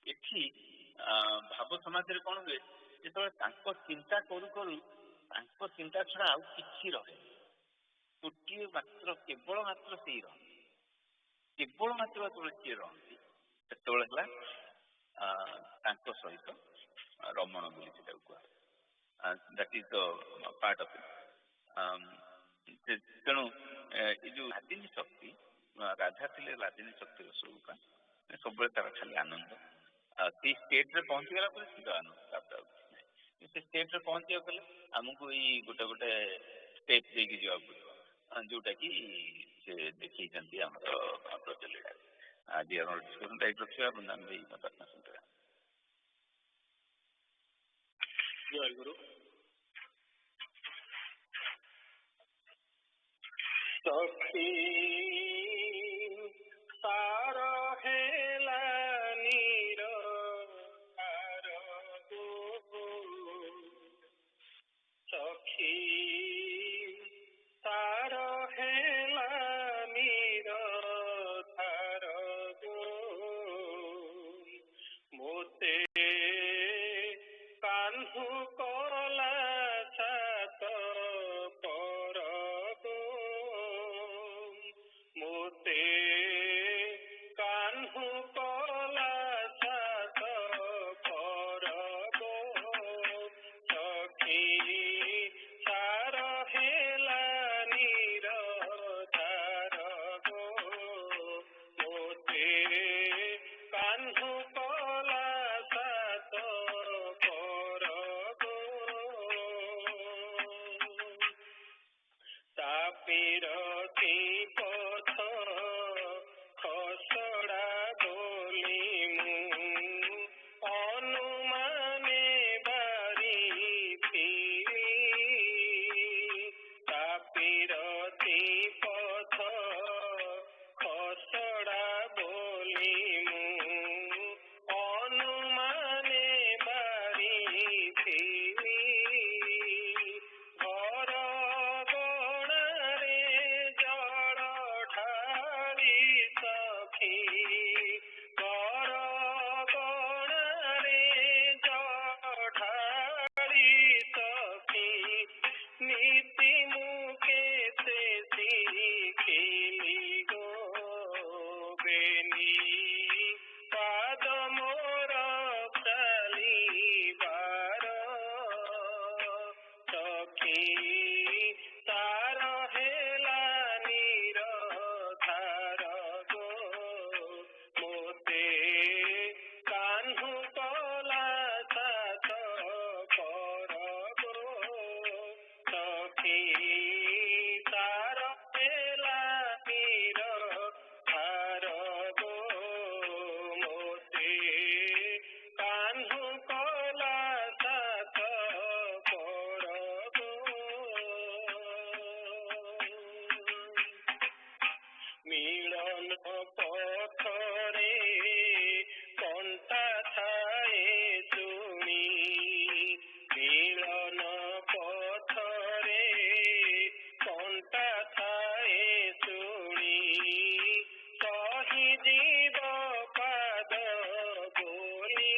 ଏଠି ଭାବ ସମାଧିରେ କ'ଣ ହୁଏ, ଯେତେବେଳେ ତାଙ୍କ ଚିନ୍ତା କରୁ କରୁ ତାଙ୍କ ଚିନ୍ତା ଛଡ଼ା ଆଉ କିଛି ରହେ, ଗୋଟିଏ ମାତ୍ର, କେବଳ ମାତ୍ର ସେଇ ରହନ୍ତି। କେବଳ ମାତ୍ର ଯେତେବେଳେ ସିଏ ରହନ୍ତି, ସେତେବେଳେ ହେଲା ତାଙ୍କ ସହିତ ରମଣ ବୋଲି ସେଟାକୁ କୁହାଯାଏ। That is the part of it. ତେଣୁ ଏ ଯେଉଁ ଲାଦିନୀ ଶକ୍ତି, ରାଧା ଥିଲେ ଲାଦିନୀ ଶକ୍ତିର ସ୍ୱରୂପ, ସବୁବେଳେ ତାର ଖାଲି ଆନନ୍ଦ। ସେଇ ଷ୍ଟେଟ୍ରେ ପହଞ୍ଚିଗଲା ପରେ ଶୀଘ୍ର ଆନନ୍ଦ, ତାପରେ ଆଉ କିଛି ନାହିଁ। से स्टेप्रे पहुँचा गले आमको ये गोटे गोटे स्टेप देकी जावाक पड़ो जोटा कि से देखी प्रचलित आज आम डिस्कसन टाइप रखा वृंदावन भाई प्रार्थना सुनते हैं। जय गुरु। सखी सार हेला नीर तार गो सखी सार हेला नीर तार गो मोते कान्हु कला सात पर गो मोते कान्हु कला सात पर गो सखी सार हेला नीर तार गो मोते कान्हु कला सात पर गो तापिरती पथ खसड़ा बोली मु अनुमाने बारी फिरी तापिरती पथ खसड़ा बोली मु अनुमाने बारी फिरी घर गणारे जल ढारी सखी घर गणारे जल ढारी सखी नीति मुके से शिखिली गो बेनी पाद मोर चालिबार सखी तार हेला नीर धार गो मोते कान्हु कला सात पर गो सखी तार हेला नीर धार गो मोते कान्हु कला सात पर गो मिलन पथरे कंटा थाए सुनी मिलन पथरे कंटा थाए सुनी सही जीव पाद बोली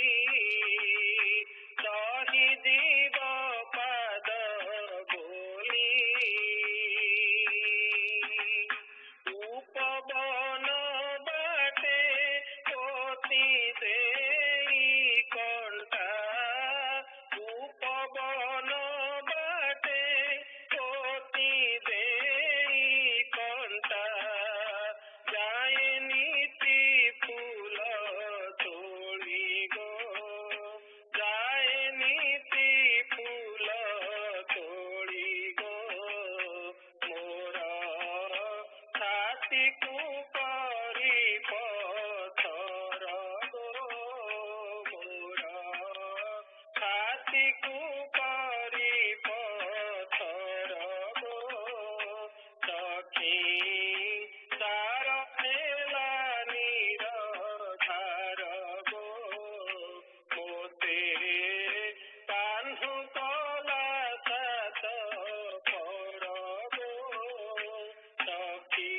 सही जीव पाद बोली उपवन बाटे पोती देई कंटा उपवन बाटे पोती देई कंटा जाए नीति फूल तोड़ी गो जाए नीति फूल तोड़ी गो मोर छाती को करी पथर गो मोर छाती को करी पथर गो सखी तार हेला नीर धार गो मोते कान्हु कला सात पर गो सखी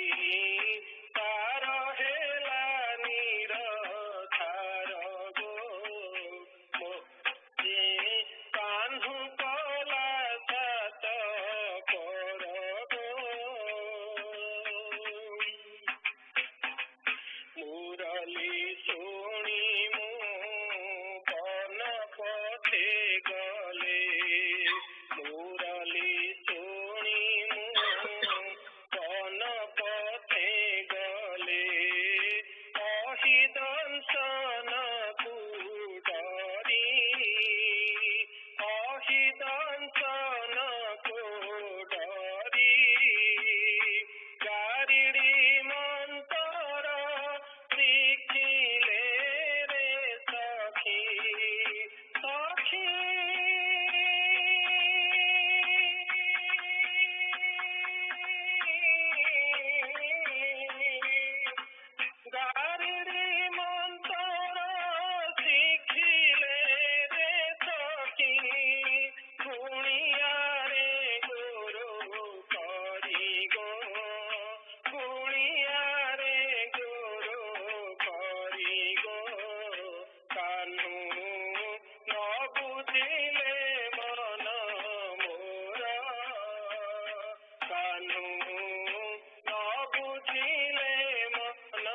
कान्हू न बुझिले मन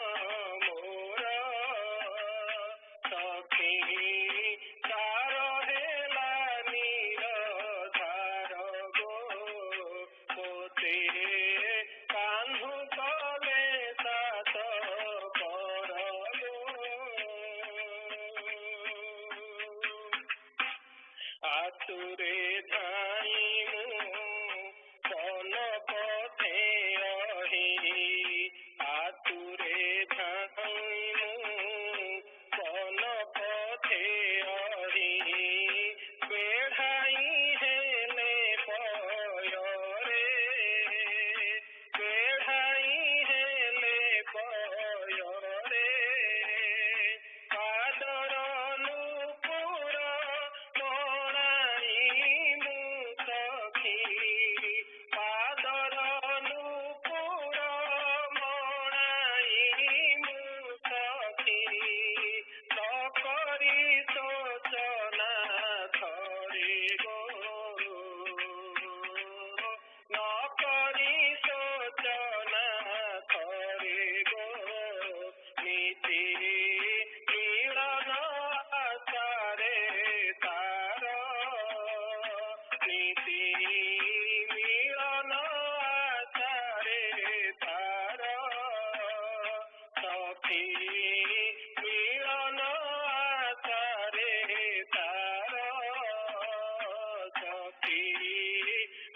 मोर सखी तार हेला निरधार गो मोते कान्हू कले सात पर गो आतुरे धाइमु कन पथे अहि आतुरे धाइमु कन पथे अहि बेढ़ाई हेले पय रे बेढ़ाई हेले पय रे पादर नूपुर मणाइमु सखी पादर नूपुर मणाइमु सखी नकरी सोचना थरे गो नकरी सोचना थरे गो नीति मिलन आसारे तार नीति मिलन आसारे तार सखी मिलन आसारे तार सखी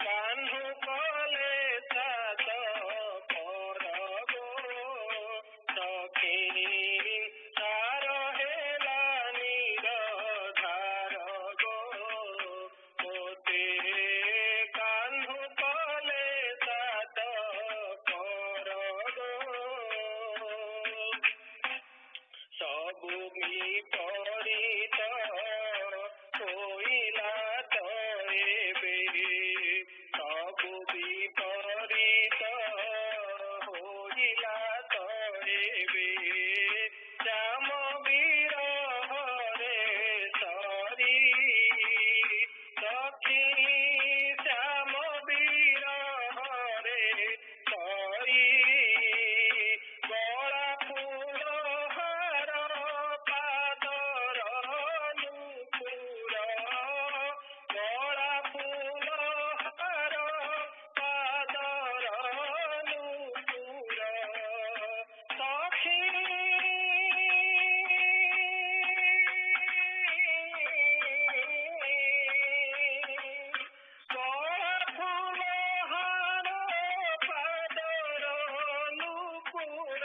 कान्हू कले सात पर गो सखी तार हेला निरधार गो मोते कान्हू कले सात पर गो सबु विपरीत होइला त एबे सबु विपरीत होइला त एबे श्याम विरह रे सरी सखी श्याम विरह रे सरी गला फूल हार पादर नूपुर गला फूल हार पादर नूपुर सखी गला फूल हार पादर नूपुर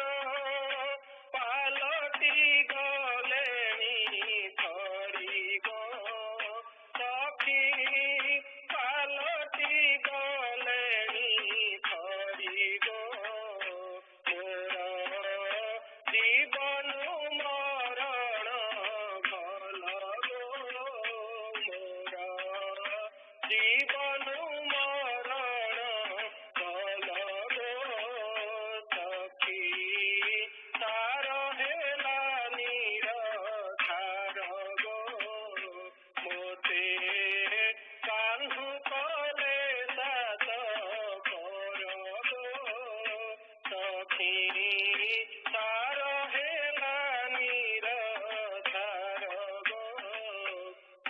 पालटी गलेणी थरी गो सखी पालटी गलेणी थरी गो मोर जीवन मरण भल गो मोर जीवन मरण भल गो सखी तार हेला निरधार गो मोते कान्हू कले सात पर गो सखी तार हेला निरधार गो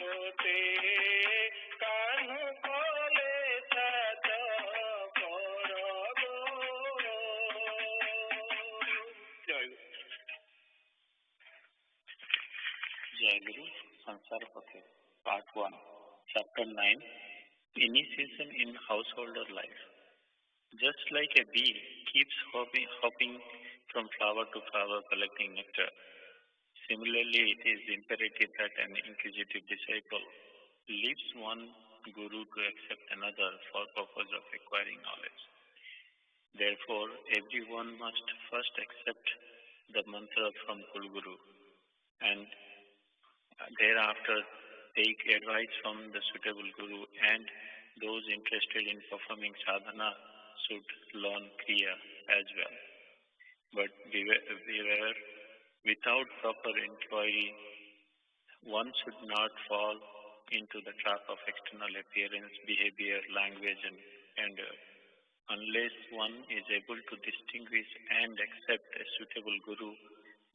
मोते कान्हू कले सात पर गो जय गुरु। Jai Guru, Sansar Pathe, Part 1, Chapter 9, Initiation in Householder Life. Just like a bee keeps hopping from flower to flower collecting nectar, similarly it is imperative that an inquisitive disciple leaves one guru to accept another for purpose of acquiring knowledge. Therefore, everyone must first accept the mantra from Kulguru and thereafter take advice from the suitable guru, and those interested in performing sadhana should learn kriya as well. But beware, without proper inquiry, one should not fall into the trap of external appearance, behavior, language, and Unless one is able to distinguish and accept a suitable guru,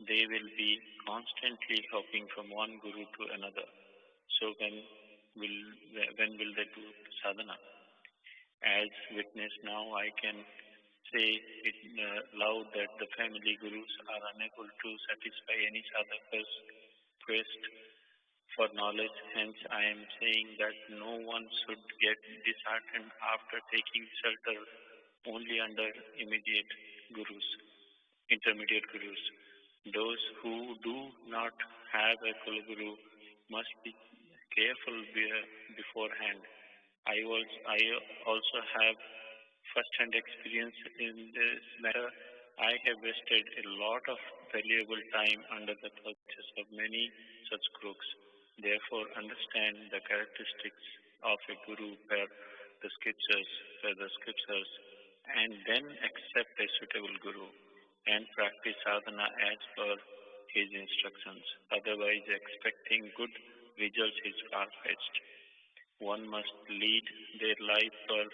they will be constantly hopping from one guru to another. So when will they do sadhana? As witness now, I can say it loud that the family gurus are unable to satisfy any sadhaka's quest for knowledge. Hence, I am saying that no one should get disheartened after taking shelter only under intermediate gurus. Those who do not have a Kulaguru must be careful beforehand. I also have first-hand experience in this matter. I have wasted a lot of valuable time under the clutches of many such crooks. Therefore, understand the characteristics of a guru per the scriptures, and then accept a suitable guru and practice sadhana as per his instructions. Otherwise, expecting good results is far-fetched. One must lead their life per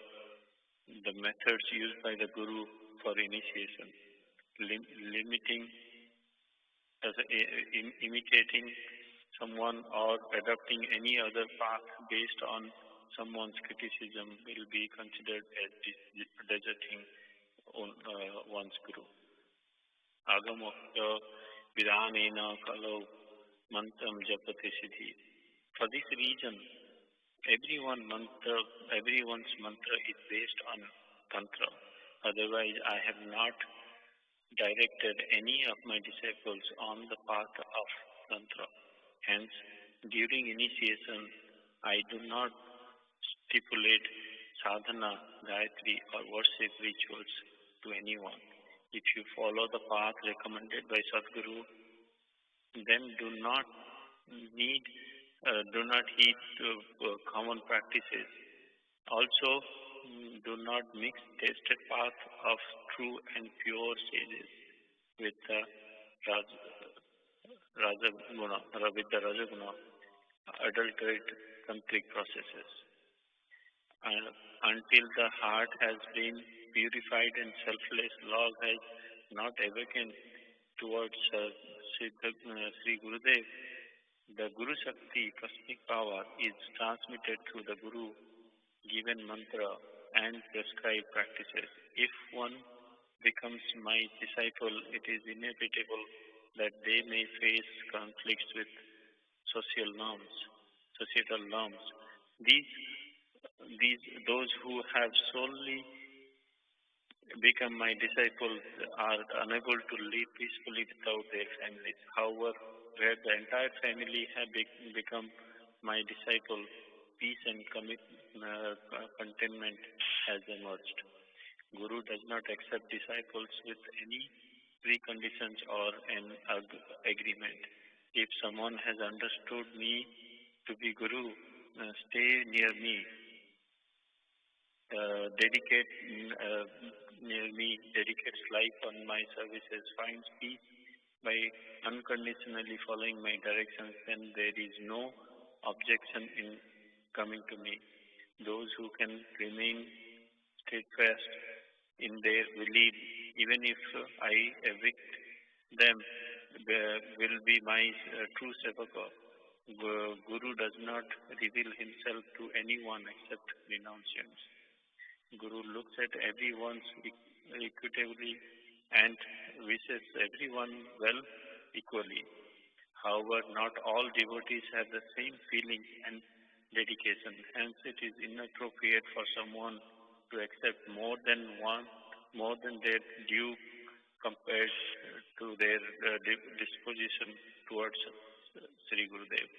the methods used by the guru for initiation, imitating someone or adopting any other path based on someone's criticism will be considered as deserting one's guru. Agamokya vidanena kalau mantram japati siddhi. For this reason, everyone's mantra is based on tantra. Otherwise, I have not directed any of my disciples on the path of tantra. Hence, during initiation, I do not stipulate sadhana, gayatri or worship rituals to anyone. If you follow the path recommended by Sadguru, then do not heed common practices. Also, do not mix tasted path of true and pure sages with the Rajaguna, adulterate tantric processes. And until the heart has been purified and selfless love has not awakened towards Sri Gurudev, the Guru Shakti, cosmic power, is transmitted through the Guru given mantra and prescribed practices. If one becomes my disciple, it is inevitable that they may face conflicts with societal norms. Those who have solely become my disciples are unable to live peacefully without their families. However, where the entire family have become my disciple, peace and contentment has emerged. Guru does not accept disciples with any preconditions or an agreement. If someone has understood me to be Guru, stay near me, dedicates life on my services, finds peace by unconditionally following my directions, then there is no objection in coming to me. Those who can remain steadfast in their belief, even if I evict them, will be my true sevaka. Guru does not reveal himself to anyone except renunciants. Guru looks at everyone equitably and wishes everyone well equally. However, not all devotees have the same feeling and dedication. Hence, it is inappropriate for someone to accept more than their due compared to their disposition towards Sri Gurudev.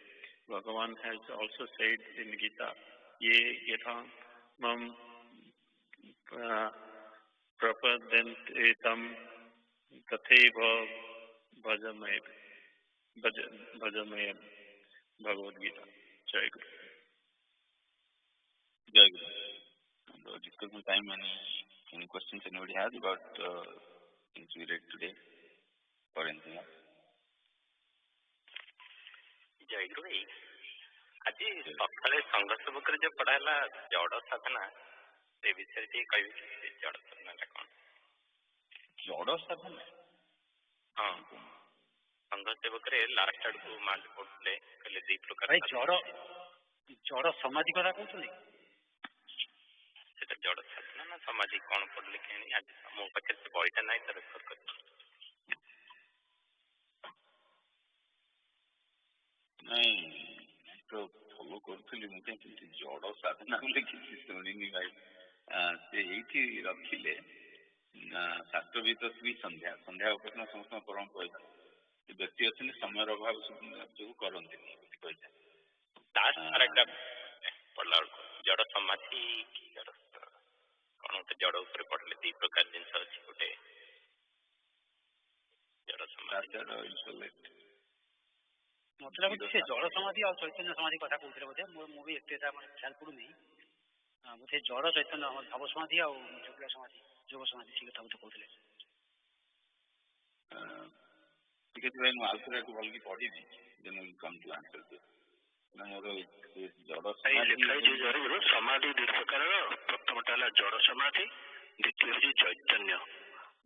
Bhagavan has also said in Gita, Ye yatham mam prapadantam tatheva bhajamayam. Bhagavad Gita. Jai Guru. Jai Guru. And discussion time, any questions anybody has about things we read today or anything else? जय गुरु भाई आज सकाले संघर्ष book जो पढ़ाला जड़ साधना ସେ ବିଷୟରେ ଟିକେ କହିବେ କି ସେ ଜଡ଼ ସାଧନାଟା କ'ଣ? ଜଡ଼ ସାଧନା? ହଁ, ସଂଘ ସେବକରେ ଲାଷ୍ଟ ଆଡ଼କୁ ମାଲ ପଢୁଥିଲେ, କହିଲେ 2 ପ୍ରକାର ଜଡ଼ ସମାଧି କଥା କହୁଛନ୍ତି। ସେଟା ଜଡ଼ ସାଧନା ନା ସମାଧି କ'ଣ ପଢିଲେ କେଣି? ଆଜି ମୋ ପାଖରେ ସେ ବହିଟା ନାହିଁ, ତ ରେଫର କରିଛି। ନାଇଁ ତ ଫଲୋ କରୁଥିଲି ମୁଁ, କେମିତି ଜଡ଼ ସାଧନା ବୋଲି କିଛି ଶୁଣିନି ଭାଇ। ସେ ଏଇଠି ରଖିଲେ ଶାସ୍ତ୍ରବିତ ଶ୍ରୀ ସନ୍ଧ୍ୟା ଉପାସନା ସମସ୍ତଙ୍କ ପରମ ପ୍ରୟୋଜନ। ସେ ବ୍ୟକ୍ତି ଅଛନ୍ତି ସମୟର ଅଭାବ ଯୋଗୁଁ କରନ୍ତିନି ବୋଲି କହିଲେ। ଲାଷ୍ଟ ପାରାଗ୍ରାଫ ପଢିଲା ବେଳକୁ ଜଡ଼ ସମାଧି କି ଜଡ଼ କ'ଣ ଗୋଟେ ଜଡ଼ ଉପରେ ପଢିଲେ 2 ପ୍ରକାର ଜିନିଷ ଅଛି, ଗୋଟେ ଜଡ଼ ସମାଧି ମତେ ଲାଗୁଛି ସେ ଜଡ଼ ସମାଧି ଆଉ ଚୈତନ୍ୟ ସମାଧି କଥା କହୁଥିଲେ ବୋଧେ। ମୁଁ ବି ଏତେଟା ମାନେ ଖ୍ୟାଲ ପଡୁନି। ବୋଧେ ଜଡ଼ ଚୈତନ୍ୟ ଭାବ ସମାଧି ଆଉ ଯୋଗ ସମାଧି ସେ କଥା ବୋଧେ କହୁଥିଲେ। ଟିକେ ମୁଁ ଆଉ ଥରେ ଭଲକି ପଢିବି, ମୋର ଜଡ଼ ସମାଧି 2 ପ୍ରକାରର। ପ୍ରଥମଟା ହେଲା ଜଡ଼ ସମାଧି, ଦ୍ୱିତୀୟ ହେଉଛି ଚୈତନ୍ୟ,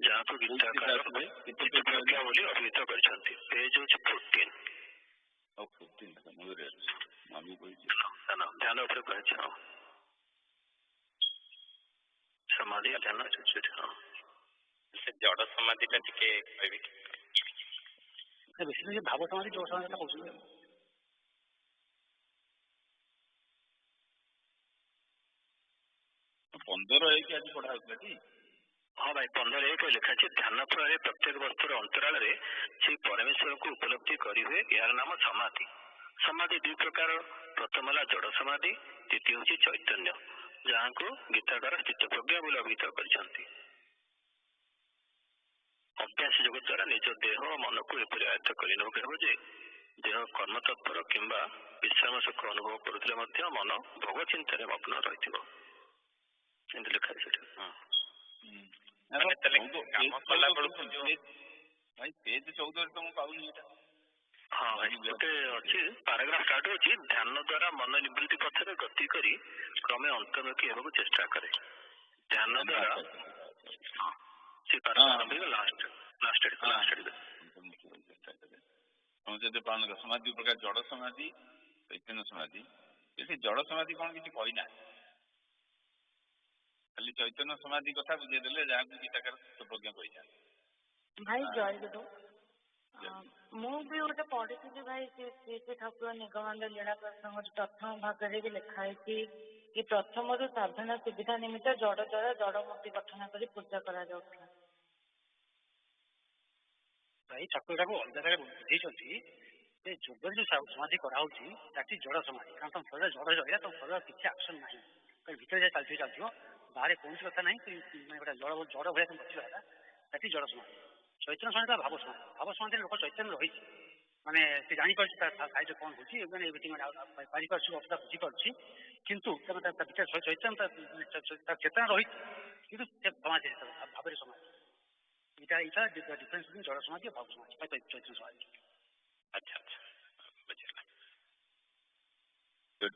ଯାହାକୁ ଗୀତାକାର ବୋଲି ଅଭିହିତ କରିଛନ୍ତି। ପେଜ ହେଉଛି 14। ଧ୍ୟାନ ଉପରେ କହିଛି। ହଁ, ସମାଧି ଧ୍ୟାନ ସେ ଜଡ଼ ସମାଧିଟା ଟିକେ କହିବେ କି? ବେଶୀ ଭାବ ସମାଧି ଯୋଗ ସମାଧି କଥା କହୁଛନ୍ତି। 15:1 ଆଜି ପଢା ହଉଥିଲା କି? ହଁ ଭାଇ, 15:1 ଲେଖା ଅଛି, ଧ୍ୟାନ ଫଳରେ ପ୍ରତ୍ୟେକ ବସ୍ତୁର ଅନ୍ତରାଳରେ ସେ ପରମେଶ୍ୱରଙ୍କୁ ଉପଲବ୍ଧି କରିହୁଏ, ଏହାର ନାମ ସମାଧି। ସମାଧି 2 ପ୍ରକାର। ପ୍ରଥମ ହେଲା ଜଡ଼ ସମାଧି, ଦ୍ୱିତୀୟ ହେଉଛି ଚୈତନ୍ୟ, ଯାହାକୁ ଗୀତାକାର ସ୍ଥିତପ୍ରଜ୍ଞ ବୋଲି ଅଭିହିତ କରିଛନ୍ତି। ଅଭ୍ୟାସ ଯୋଗ ଦ୍ୱାରା ନିଜ ଦେହ ଓ ମନକୁ ଏପରି ଆୟତ୍ତ କରିନେବାକୁ ହେବ ଯେ ଦେହ କର୍ମତତ୍ପର କିମ୍ବା ବିଶ୍ରାମ ସୁଖ ଅନୁଭବ କରୁଥିଲେ ମଧ୍ୟ ମନ ଭୋଗ ଚିନ୍ତାରେ ମଗ୍ନ ରହିଥିବ। ଏମିତି ଲେଖା ଅଛି ସେଠି। ଭାଇ ପେଜ 14 ତ ମୁଁ ପାଉନି ଏଇଟା। ହଁ ଭାଇ, ଗୋଟେ ଅଛି ପାରାଗ୍ରାଫ ଷ୍ଟାର୍ଟ ହେଉଛି, ଧ୍ୟାନ ଦ୍ୱାରା ମନ ନିବୃତ୍ତି ପଥରେ ଗତି କରି କ୍ରମେ ଅନ୍ତର୍ମୁଖୀ ହେବାକୁ ଚେଷ୍ଟା କରେ। ଧ୍ୟାନ ଦ୍ୱାରା ସେ ପାରାଗ୍ରାଫ ଲାଷ୍ଟ ସମାଧି 2 ପ୍ରକାର, ଜଡ଼ ସମାଧି, ଚୈତନ୍ୟ ସମାଧି। ଏଠି ଜଡ଼ ସମାଧି କ'ଣ କିଛି କହିନା, ଖାଲି ଚୈତନ୍ୟ ସମାଧି କଥା ବୁଝେଇଦେଲେ, ଯାହାକୁ ଗୀତାକାର ସ୍ଥିତପ୍ରଜ୍ଞ କହିଛନ୍ତି। ଭାଇ ଜୟ ଗୁରୁ। ମୁଁ ବି ଗୋଟେ ପଢିଥିଲି ଭାଇ, ସେ ଠାକୁର ନିଗମାନନ୍ଦ ଲୀଳା ପ୍ରସଙ୍ଗର ପ୍ରଥମ ଭାଗରେ ବି ଲେଖା ହେଇଛି କି ପ୍ରଥମରୁ ସାଧନା ସୁବିଧା ନିମିତ୍ତ ଜଡ଼ ଦ୍ୱାରା ଜଡ଼ ମୂର୍ତ୍ତି ଗଠନ କରି ପୂଜା କରାଯାଉଥିଲା। ଭାଇ ଠାକୁରଟାକୁ ଅଲଗା ଜାଗାରେ ବୁଝେଇଛନ୍ତି ଯେ ଯୋଗରେ ଯୋଉ ସମାଧି କରାହଉଛି ତାଟି ଜଡ଼ ସମାଧି। କାରଣ ତମ ଶରୀର ଜଡ଼ ରହିଲା, ତମ ଶରୀର କିଛି ଆକ୍ସନ ନାହିଁ, ଭିତରେ ଯାଇ ଚାଲିଥିବ, ବାହାରେ କୌଣସି କଥା ନାହିଁ, ମାନେ ଗୋଟେ ଜଡ଼ ଭଳିଆ ତମେ ବସିବା ହେଲା, ତାଟି ଜଡ଼ ସମାଧି। ଚୈତନ୍ୟ ସମାଧି ଭାବ ସମାଧି। ଭାବ ସମାଧିରେ ଲୋକ ଚୈତନ୍ୟ ରହିଛି, ମାନେ ସେ ଜାଣିପାରୁଛି ତା ସାଇଡରେ କ'ଣ ହଉଛି, ମାନେ ଏଭ୍ରିଥିଙ୍ଗ ପାରିପାରୁଛି, ଅବସ୍ଥା ବୁଝିପାରୁଛି, କିନ୍ତୁ ତା ଭିତରେ ଚୈତନ୍ୟ ତା ଚେତନା ରହିଛି, କିନ୍ତୁ ସେ ସମାଧି ଭାବରେ ସମାଧି। ଏଇଟା ଡିଫରେନ୍ସ ବିଟୁଇନ୍ ଜଡ଼ ସମାଧି ଆଉ ଭାବ ସମାଧି, ଚୈତନ୍ୟ ସମାଧି। ଆଚ୍ଛା ବୁଝିଲା। Good.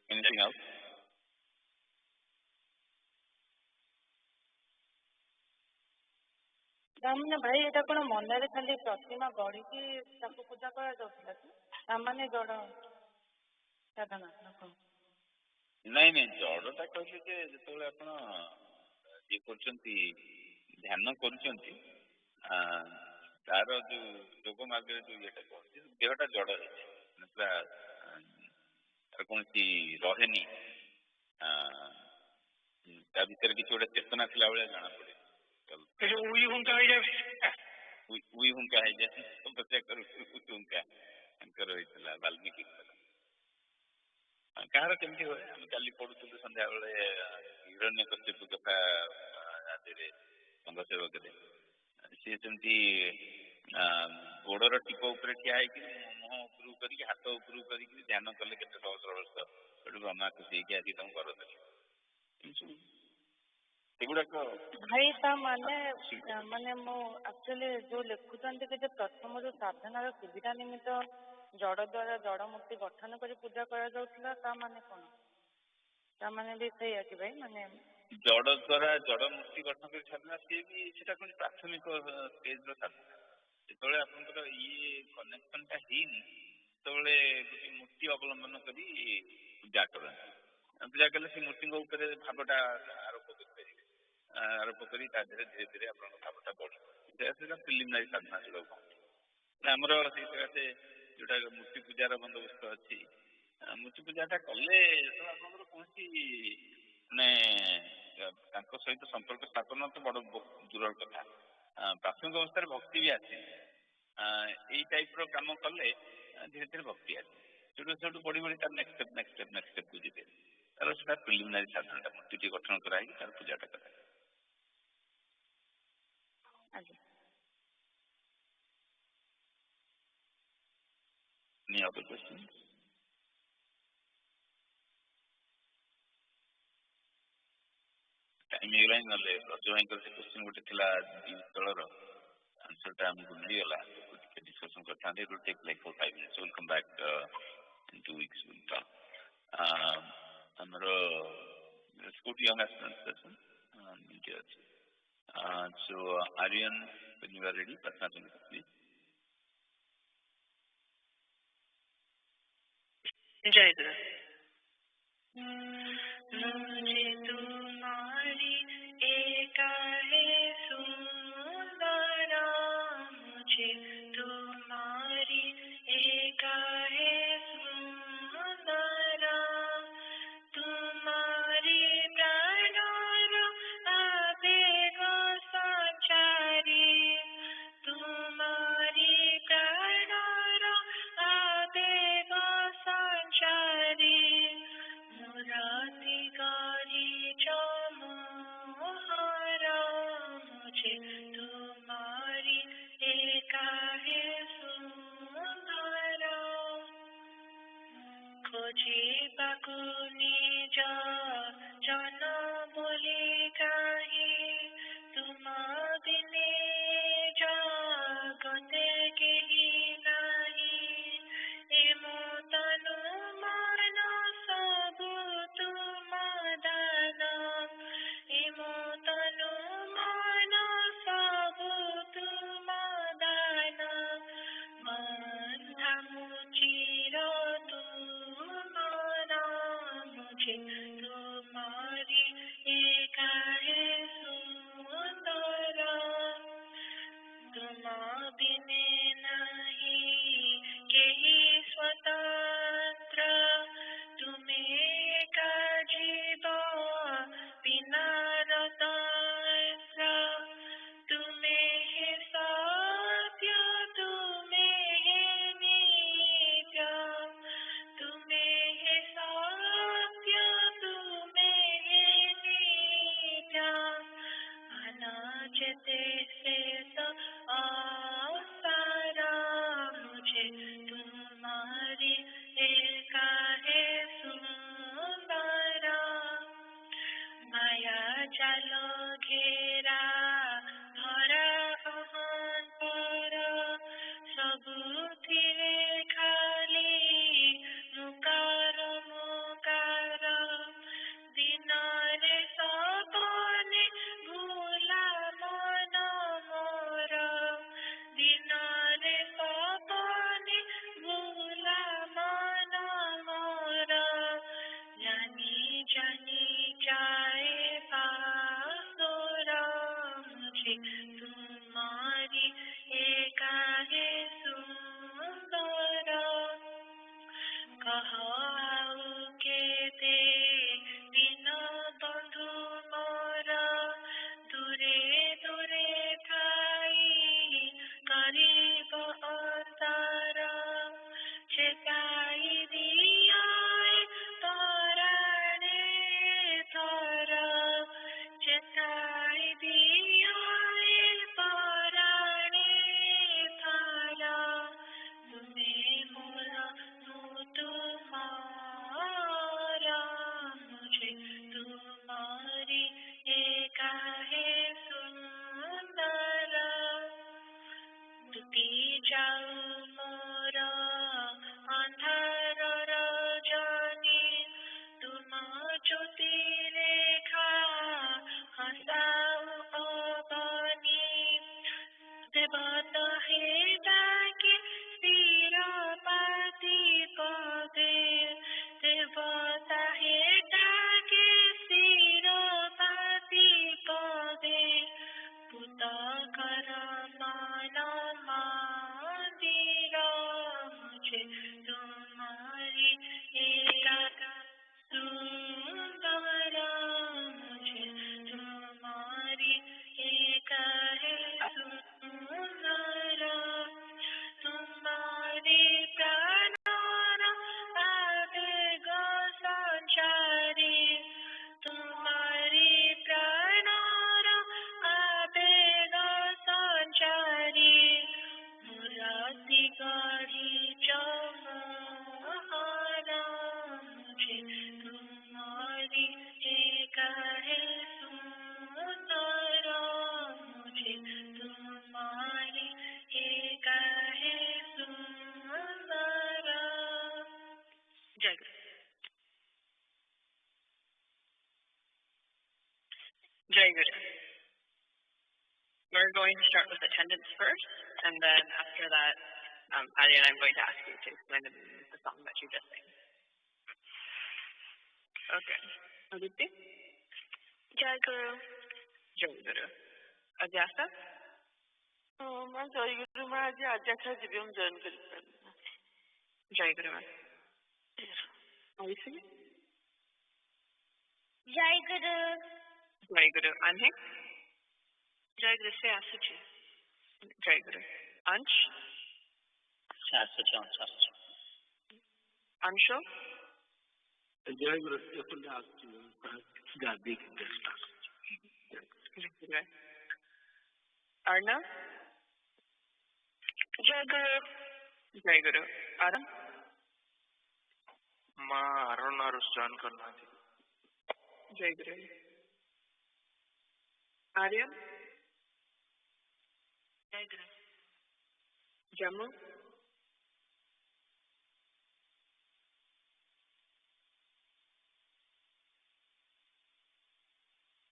Anything else? ତାମାନେ ଭାଇ ଏଇଟା କ'ଣ ମନରେ ଖାଲି ପ୍ରତିମା ଗଢିକି ତାକୁ ପୂଜା କରାଯାଉଥିଲା କି? ତାମାନେ ଜଡ଼ ସାଧନା? ନାଇଁ ଜଡ଼ଟା କହିଲେ ଯେ ଯେତେବେଳେ ଆପଣ ଇଏ କରୁଛନ୍ତି, ଧ୍ୟାନ କରୁଛନ୍ତି, ତାର ଯୋଉ ଯୋଗ ମାର୍ଗରେ ଯୋଉ ଇଏଟା କରୁଛି, ଦେହଟା ଜଡ଼ ହେଇଛି, ପୁରା ତାର କୌଣସି ରହେନି, ତା ଭିତରେ କିଛି ଗୋଟେ ଚେତନା ଥିଲା ଭଳିଆ ଜଣା ପଡେ। ଉଇ ହୁଙ୍କା ହେଇଯାଏ, ତାଙ୍କର ହେଇଥିଲା ବାଲ୍ମୀକି। କାହାର କେମିତି ହୁଏ, ଆମେ କାଲି ପଢୁଥିଲୁ ସନ୍ଧ୍ୟାବେଳେ ହିରଣ୍ୟକଶ୍ୟପ କଥା, ସଂଘ ସେବକରେ ସିଏ ସେମିତି ଗୋଡର ଟିପ ଉପରେ ଠିଆ ହେଇକି ମୁହଁ ଉପରକୁ କରିକି ହାତ ଉପରକୁ କରିକି ଧ୍ୟାନ କଲେ କେତେ ସହସ୍ର ବର୍ଷ, ସେଠୁ ବ୍ରହ୍ମା ଖୁସି ହେଇକି ଆଜି ତାଙ୍କୁ କର ଦେଲେ। ସେଗୁଡାକ ଭାଇ ତା ମାନେ ମୁଁ ଆକ୍ଚୁଆଲି ଯୋଉ ଲେଖୁଛନ୍ତି କି ଯେ ପ୍ରଥମରୁ ସାଧନାର ସୁବିଧା ନିମିତ୍ତ ଜଡ଼ ଦ୍ୱାରା ଜଡ଼ ମୂର୍ତ୍ତି ଗଠନ କରି ପୂଜା କରାଯାଉଥିଲା, ତା ମାନେ କ'ଣ? ତା ମାନେ ବି ସେଇଆ କି ଭାଇ, ମାନେ जड़ द्वारा जड़ मूर्ति गठन कर साधना सी भी सेटा कौन प्राथमिक स्टेज साधना जो आपंकर ये कनेक्शन टा ହେଇନି ସେତେବେଳେ गोटे मूर्ति अवलंबन करी पूजा करते पूजा कले से मूर्ति भावटा आरोप करी धीरे धीरे आप भावटा बढ़ प्रिलिमिनारी साधना जो आमर से जोटा मूर्ति पूजार बंदोबस्त अच्छी मूर्ति पूजाटा कले आपंकर कौन माने सहित संपर्क स्थापन तो बड़ दूर कथा प्राथमिक अवस्था भक्ति भी आसे यही टाइप काम कले धीरे धीरे भक्ति आसे से बढ़ी बढ़ी तार नेक्स्ट स्टेप को जी तार से प्रिलिमिनारी साधना मूर्ति गठन कराई तार पूजाटा कराई Any other questions? Time ହେଇଗଲାଣି ନହେଲେ ରଜ ଭାଇଙ୍କର ସେ କ୍ୱେଶ୍ଚିନ୍ ଗୋଟେ ଥିଲା ତଳର ଆନ୍ସରଟା ଆମକୁ ମିଳିଗଲା ଟିକେ ଡିସ୍କସନ୍ କରିଥାନ୍ତେ it will take like 4-5 minutes so we'll come back in 2 weeks we'll talk ଆମର let's go to young aspirants session so Aryan when you are ready Pratna Chandra please जय गुरु मुझे तुम्हारी एका है सुंदरा मुझे तुम्हारी एका है सुंदरा तुम्हारी प्राणर आवेग संचारी तुम्हारी प्राणर आवेग संचारी मुरारी गारी चमोहरा मुझे तुम्हारी एका है सुंदरा खोजी बाकु निज जन बोली काहे तुम बिने जगते केही नाही एमो तनु मन सबु तुम दान एमो तनु मन सबु तुम दान बंधा मुचिर तुम्हारा मुझे तुम्हारी एका है सुंदरा तुम बिने नहीं केही स्वतंत्र तुम्हें का जीव बिना रतंत्र तुम्हें है सत्य तुम्हें है नित्य तुम्हें है सत्य तुम्हें है नित्य अनाचते शेष आसारा मुझे तुम्हारी एका है सुंदरा माया जाल घेरा धरा अहंतर सबुथिरे खाली मुकार मुकार दिनरे सपने भूला मन मोर दिनरे सपने भूला मन मोर जानी जानी जाए पासोरा मुझे तुम्हारी एका है सुंदरा कहो आउ केते दिन बंधु मोर दूरे दूरे ठाई करीब अंतर चेताई दिया तराणे थर चेताई दिया तराणे थर तुम्हें मोर तुम Jai Guru. We're going to start with attendance first, and then after that, Aryan, I'm going to ask you to explain the song that you just sang. Okay. Aditi? Jai Guru. Jai Guru. Ajasa? मैं जय गुरु में आज आजाक्षा जीवन join कर Jai Guru. Alisi? Jai Guru. Jai Guru. Anhe? Jai Guru se Asuchi. Jai Guru. Ansh? Anshu? Jai Guru. Gadi Arna? Jai Guru. Jai Guru. Aram? माँ अरुण और join करना थी Jai Guru. Aryan? Jai Guru. Jammu?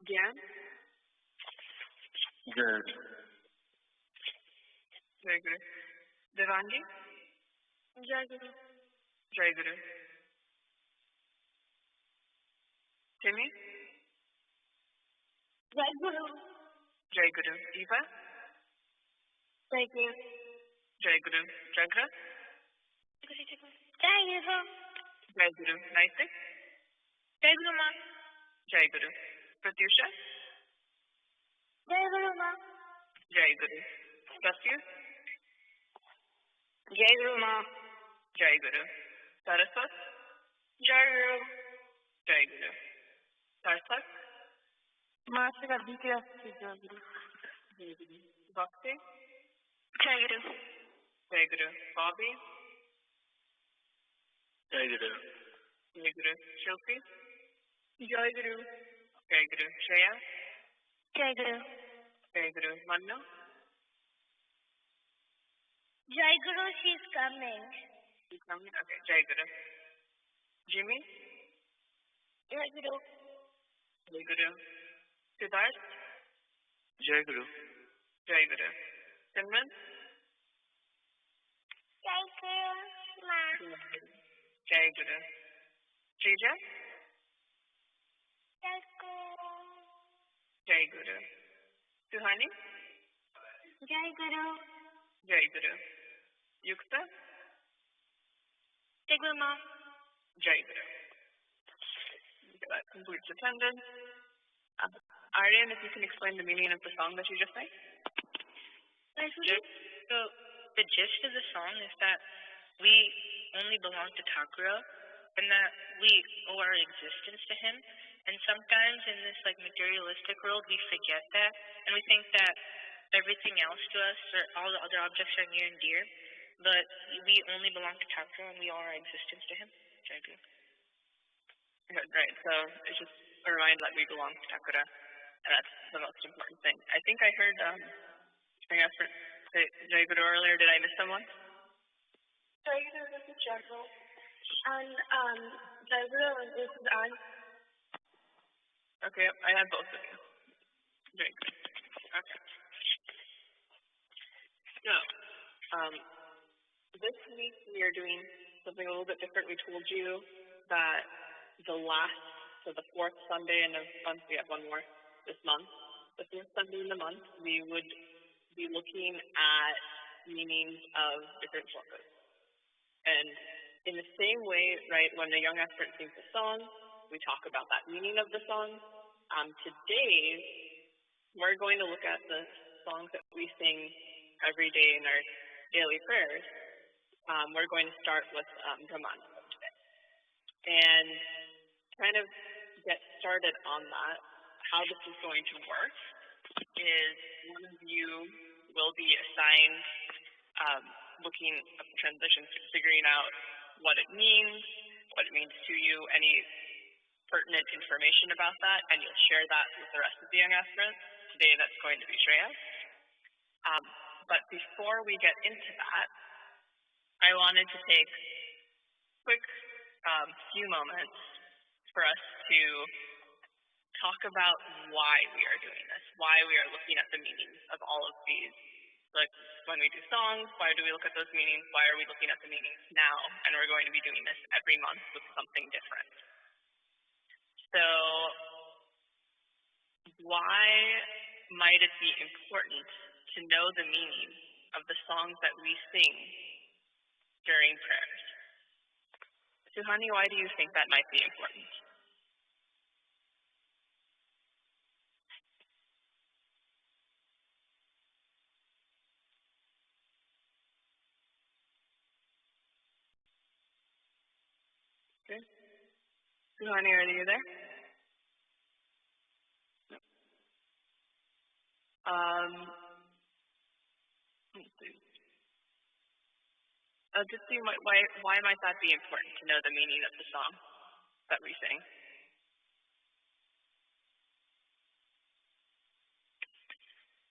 Gyan? Jai Guru. Devangi? Jai Guru. Jai Guru. Timmy? Jai Guru. Jai Guru. Eva? Jai Guru. Jai Guru. Jagra? Jai Guru. Jai Guru. Naitik? Jai Guru Ma. Jai Guru. Pratyusha? Jai Guru Ma. Jai Guru. Satya? Jai Guru Ma. Jai Guru. Saraswat? Jai Guru. Jai Guru. Sarsak? माँ से गद्दी के जय गुरु Bhakti? Jai Guru. Jai Guru. Bobby? जय गुरु Jai Guru. Shilpi? Jai Guru. Jai Guru. Shreya? Jai Guru. Jai Guru. Mannu? Jai Guru, she's coming. She's coming? Okay. Jai Guru. Jimmy? Jai Guru. Jai Guru. Siddharth? जय गुरु Jai Guru. Simran? Jai Guru Ma. Jai Guru. Shrija? Jai Guru. Jai Guru. Suhani? Jai Guru. Jai Guru. Yukta? Jai Guru Ma. Jai Guru. That concludes attendance. Aryan, if you can explain the meaning of the song that you just sang. So the gist of the song is that we only belong to Thakura and that we owe our existence to him. And sometimes in this materialistic world we forget that and we think that everything else to us or all the other objects are near and dear. But we only belong to Thakura and we owe our existence to him. Right, so it's just a reminder that we belong to Thakura, and that's the most important thing. I think I heard say Jai Guru earlier. Did I miss someone? Jai Guru, this is Jago. And Jai Guru, this is Ann. Okay, I have both of you. Jai Guru. Okay. So, this week we are doing something a little bit different. We told you that the fourth Sunday in the month, we have one more this month. The fourth Sunday in the month, we would be looking at meanings of different slokas. And in the same way, right, when a young aspirant sings a song, we talk about that meaning of the song. Today, we're going to look at the songs that we sing every day in our daily prayers. We're going to start with Brahmananda today. And kind of get started on that, how this is going to work is one of you will be assigned looking at the transition, figuring out what it means to you, any pertinent information about that, and you'll share that with the rest of the young aspirants. Today that's going to be Shreya. But before we get into that, I wanted to take a quick few moments for us to talk about why we are doing this, why we are looking at the meanings of all of these. Like when we do songs, why do we look at those meanings? Why are we looking at the meanings now? And we're going to be doing this every month with something different. So why might it be important to know the meaning of the songs that we sing during prayers? Suhani, why do you think that might be important? Okay. Suhani, are you there? No. Let's see. Just see why might that be important to know the meaning of the song that we sing?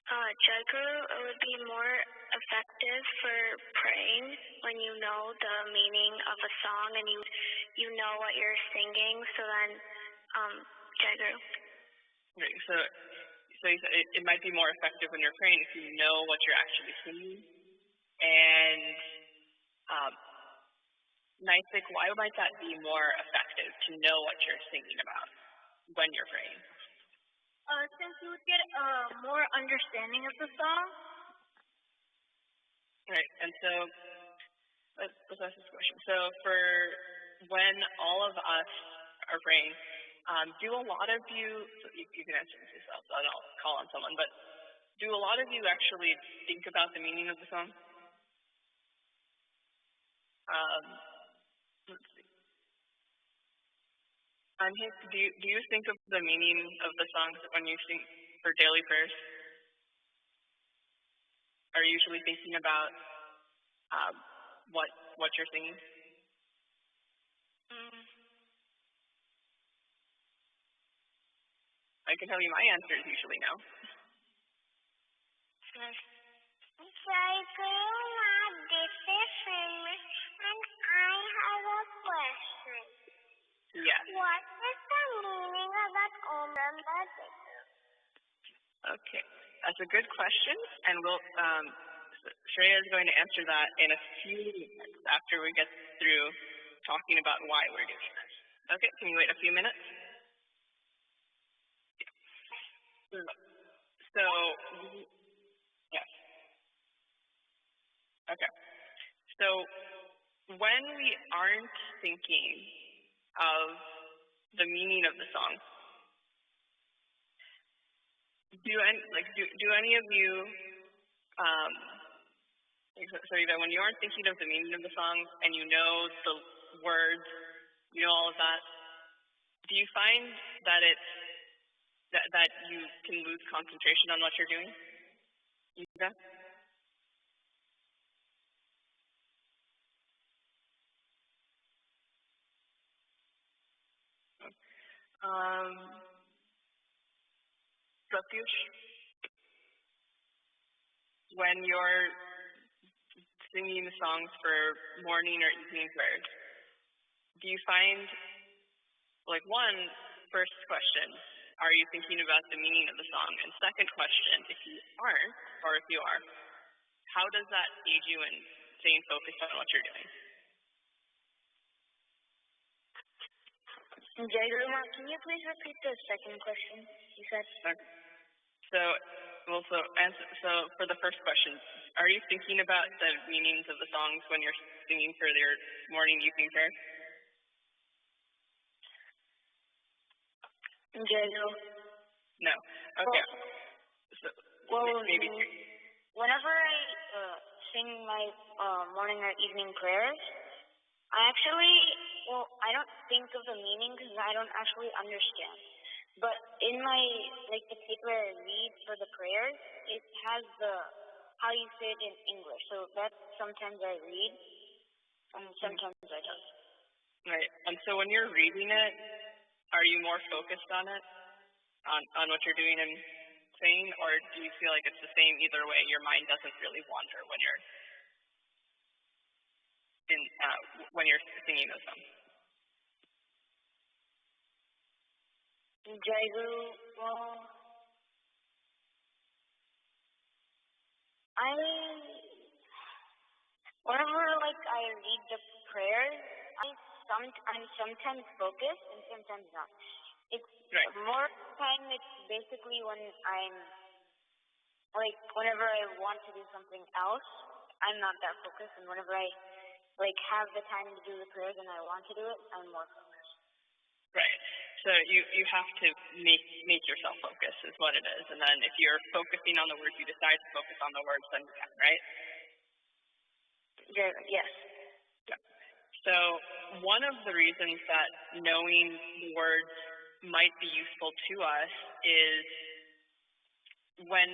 Jaguru, it would be more effective for praying when you know the meaning of a song and you know what you're singing. So then, Jaguru. Right. So it might be more effective when you're praying if you know what you're actually singing. And Naisik, why might that be more effective to know what you're singing about when you're praying? Since you would get more understanding of the song. Right, and so let's ask this question. So for when all of us are praying, do a lot of you, so you can answer this yourself, so I'll call on someone, but do a lot of you actually think about the meaning of the song? Let's see. Do you think of the meaning of the songs when you sing for daily prayers? Are you usually thinking about what you're singing? I can tell you my answer is usually no. Jai Guru, this is Srimad, and I have a question. Yes. What is the meaning of that Om Namah Shivaya? Okay, that's a good question, and we'll Shreya is going to answer that in a few minutes after we get through talking about why we're doing this. Okay, can you wait a few minutes? So, yes. Okay. So, when we aren't thinking of the meaning of the song, do any of you, so even when you aren't thinking of the meaning of the song and you know the words, you know all of that, do you find that that you can lose concentration on what you're doing? Yeah. Pratyush, when you're singing the songs for morning or evening prayers, do you find, like, first question, are you thinking about the meaning of the song? And second question, if you aren't, or if you are, how does that aid you in staying focused on what you're doing? Jai Guru Ma, can you please repeat the second question you said? Okay. So for the first question, are you thinking about the meanings of the songs when you're singing for your morning, evening prayer? Jai Guru. No. Okay. Maybe. Whenever I sing my morning or evening prayers, I don't think of the meaning because I don't actually understand. But in the paper I read for the prayers, it has how you say it in English. So that sometimes I read, and sometimes I don't. Right. And so when you're reading it, are you more focused on it, on what you're doing and saying, or do you feel like it's the same either way? Your mind doesn't really wander when you're singing those songs. Jai Guru. Whenever I read the prayers, I'm sometimes focused and sometimes not. It's more time. It's basically when I'm whenever I want to do something else, I'm not that focused, and whenever I have the time to do the prayers and I want to do it, I'm more focused. Right. So you have to make yourself focus is what it is, and then if you're focusing on the words, you decide to focus on the words, then you can, right? Yes. Yeah. So one of the reasons that knowing the words might be useful to us is when,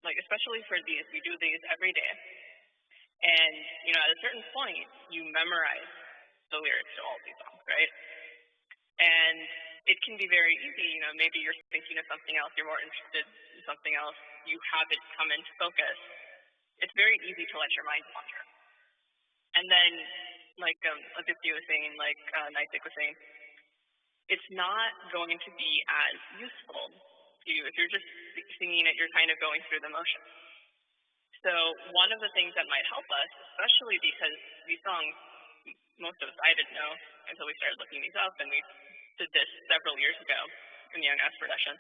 especially for these, we do these every day. And, at a certain point, you memorize the lyrics to all these songs, right? And it can be very easy, maybe you're thinking of something else, you're more interested in something else, you have it come into focus. It's very easy to let your mind wander. And then, Aditi was saying, Naitik was saying, it's not going to be as useful to you. If you're just singing it, you're kind of going through the motions. So one of the things that might help us, especially because these songs, most of us, I didn't know until we started looking these up, and we did this several years ago in the Young Aspir session.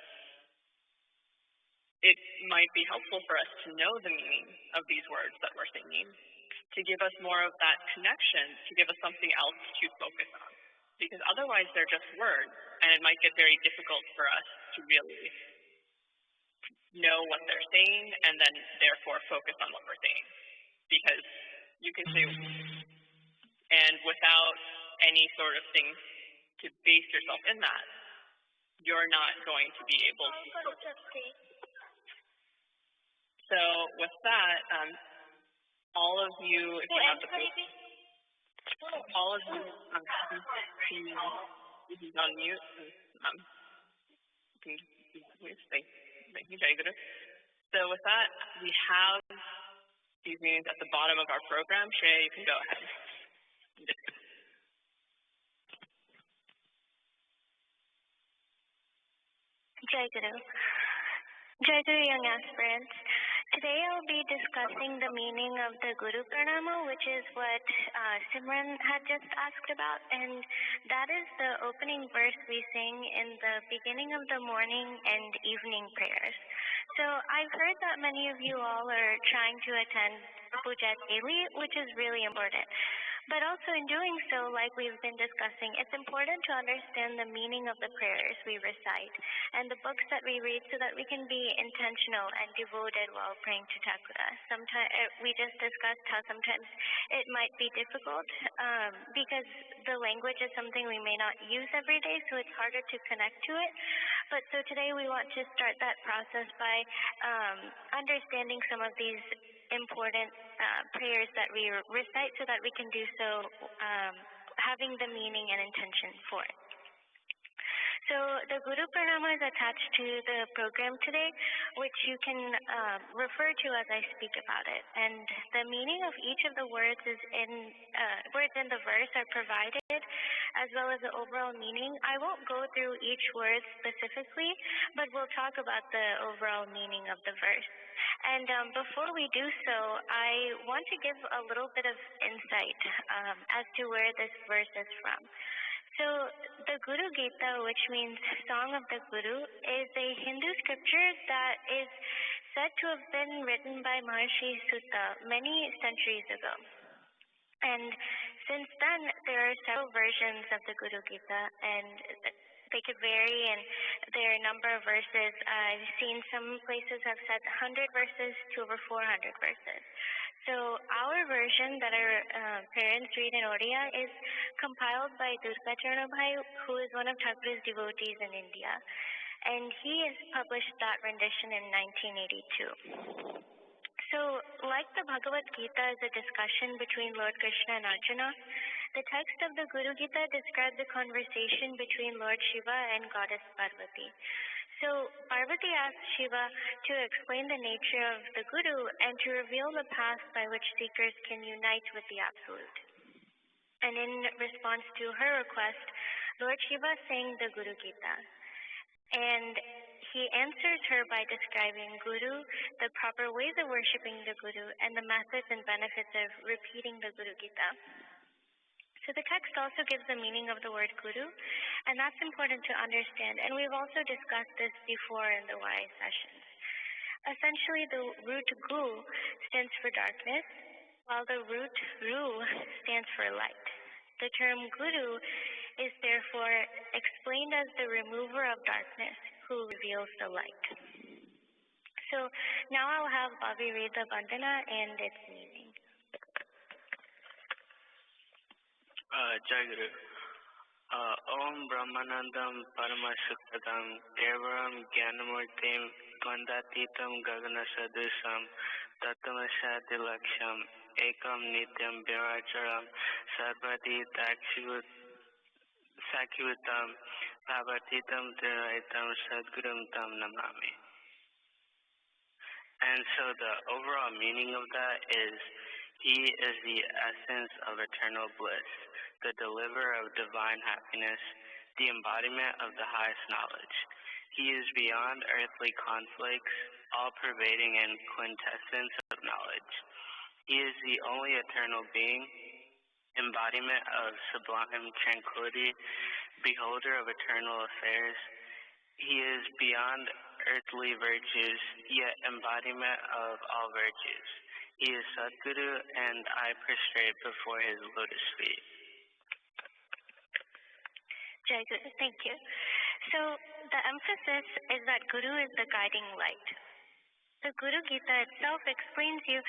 It might be helpful for us to know the meaning of these words that we're singing, to give us more of that connection, to give us something else to focus on. Because otherwise they're just words, and it might get very difficult for us to really know what they're saying and then therefore focus on what we're saying. Because you can say, and without any sort of thing to base yourself in that, you're not going to be able to focus. So with that, all of you, if you have the paper, all of you, he's on mute. Thank you, Jai Guru. So with that, we have these meetings at the bottom of our program. Shreya, you can go ahead. Jai Guru. Jai Guru, young aspirants. Today I'll be discussing the meaning of the Guru Pranama, which is what Simran had just asked about, and that is the opening verse we sing in the beginning of the morning and evening prayers. So I've heard that many of you all are trying to attend Puja daily, which is really important. But also in doing so, like we've been discussing, it's important to understand the meaning of the prayers we recite and the books that we read so that we can be intentional and devoted while praying to Thakura. Sometimes we just discussed how sometimes it might be difficult because the language is something we may not use every day, so it's harder to connect to it. But so today we want to start that process by understanding some of these important prayers that we recite so that we can do so having the meaning and intention for it. So the Guru Pranama is attached to the program today, which you can refer to as I speak about it. And the meaning of each of the words is words in the verse are provided, as well as the overall meaning. I won't go through each word specifically, but we'll talk about the overall meaning of the verse. And before we do so, I want to give a little bit of insight as to where this verse is from. So the Guru Gita, which means Song of the Guru, is a Hindu scripture that is said to have been written by Maharishi Sutta many centuries ago. And since then, there are several versions of the Guru Gita, and they could vary in their number of verses. I've seen some places have said 100 verses to over 400 verses. So our version that our parents read in Odia is compiled by Durgacharya Bhai, who is one of Thakura's devotees in India. And he has published that rendition in 1982. So, like the Bhagavad Gita is a discussion between Lord Krishna and Arjuna, the text of the Guru Gita describes a conversation between Lord Shiva and Goddess Parvati. So, Parvati asked Shiva to explain the nature of the Guru and to reveal the path by which seekers can unite with the Absolute. And in response to her request, Lord Shiva sang the Guru Gita. And he answers her by describing Guru, the proper ways of worshipping the Guru, and the methods and benefits of repeating the Guru Gita. So the text also gives the meaning of the word Guru, and that's important to understand. And we've also discussed this before in the Y sessions. Essentially, the root Gu stands for darkness, while the root Ru stands for light. The term Guru is therefore explained as the remover of darkness, who reveals the light. So now I'll have Bobby read the Vandana and its meaning. Jai Guru. Om Brahmanandam Paramasukadam Devaram Jnanamurtim Dvandatitam Gagana Sadusam Tattamasadi Laksham Ekam Nityam Viracharam Sarvati Sakyutam Bhavatitam Tiraitam Sadgurum Tam Namami. And so the overall meaning of that is, he is the essence of eternal bliss, the deliverer of divine happiness, the embodiment of the highest knowledge. He is beyond earthly conflicts, all-pervading and quintessence of knowledge. He is the only eternal being, embodiment of sublime tranquility, beholder of eternal affairs. He is beyond earthly virtues, yet embodiment of all virtues. He is Sadguru, and I prostrate before his lotus feet. Jai Guru, thank you. So the emphasis is that Guru is the guiding light. The Guru Gita itself explains you,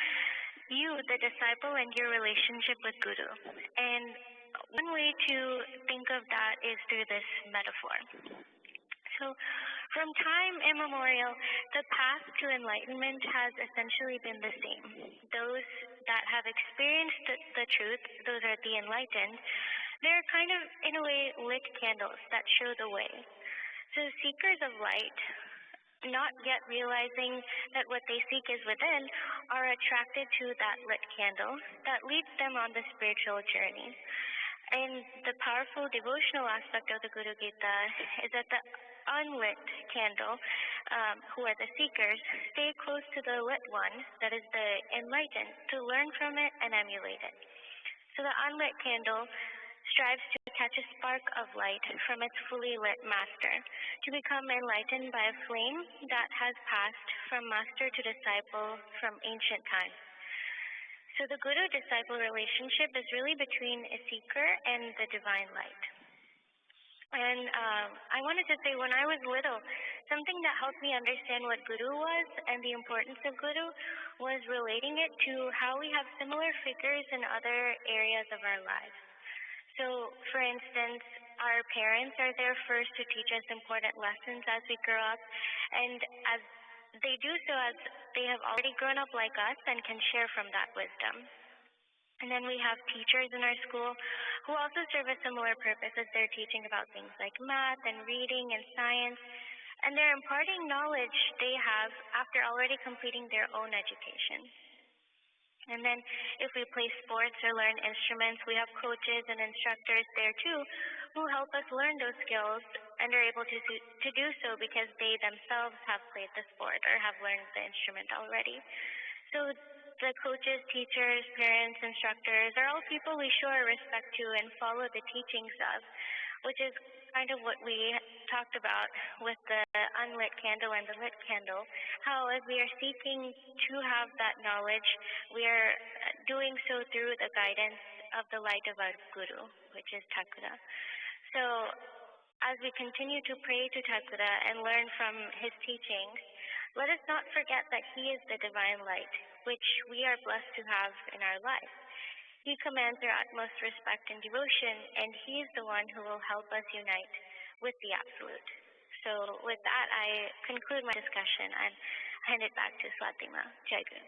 the disciple, and your relationship with Guru. And one way to think of that is through this metaphor. So from time immemorial, the path to enlightenment has essentially been the same. Those that have experienced the truth, those are the enlightened, they're kind of, in a way, lit candles that show the way. So seekers of light, not yet realizing that what they seek is within, are attracted to that lit candle that leads them on the spiritual journey. And the powerful devotional aspect of the Guru Gita is that the unlit candle, who are the seekers, stay close to the lit one, that is the enlightened, to learn from it and emulate it. So the unlit candle strives to catch a spark of light from its fully lit master, to become enlightened by a flame that has passed from master to disciple from ancient times. So the Guru-disciple relationship is really between a seeker and the divine light. And I wanted to say, when I was little, something that helped me understand what Guru was and the importance of Guru was relating it to how we have similar figures in other areas of our lives. So, for instance, our parents are there first to teach us important lessons as we grow up, and as they do so, as they have already grown up like us and can share from that wisdom. And then we have teachers in our school who also serve a similar purpose, as they're teaching about things like math and reading and science, and they're imparting knowledge they have after already completing their own education. And then if we play sports or learn instruments, we have coaches and instructors there too who help us learn those skills and are able to do so because they themselves have played the sport or have learned the instrument already. So the coaches, teachers, parents, instructors are all people we show our respect to and follow the teachings of, which is kind of what we talked about with the unlit candle and the lit candle, how as we are seeking to have that knowledge, we are doing so through the guidance of the light of our Guru, which is Thakura. So as we continue to pray to Thakura and learn from his teachings, let us not forget that he is the divine light, which we are blessed to have in our life. He commands our utmost respect and devotion, and he is the one who will help us unite with the Absolute. So with that, I conclude my discussion and hand it back to Swatima. Jai Guru.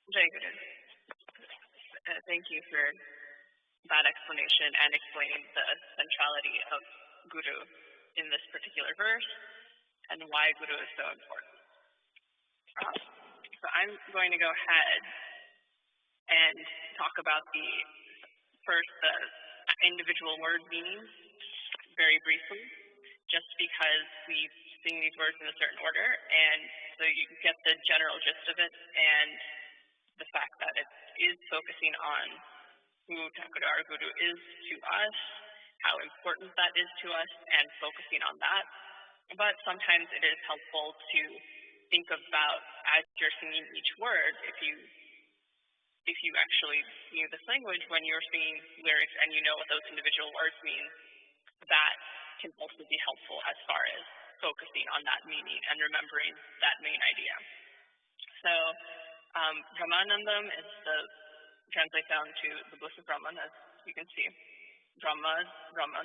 Jai Guru. Thank you for that explanation and explaining the centrality of Guru in this particular verse and why Guru is so important. So I'm going to go ahead and talk about the individual word meanings very briefly. just because we sing these words in a certain order, and so you get the general gist of it, and the fact that it is focusing on who Thakur our Guru is to us, how important that is to us, and focusing on that. But sometimes it is helpful to think about, as you're singing each word, if you actually knew this language, when you're singing lyrics and you know what those individual words mean, that can also be helpful as far as focusing on that meaning and remembering that main idea. So Brahmanandam is translates down to the bliss of Brahman, as you can see. Brahman,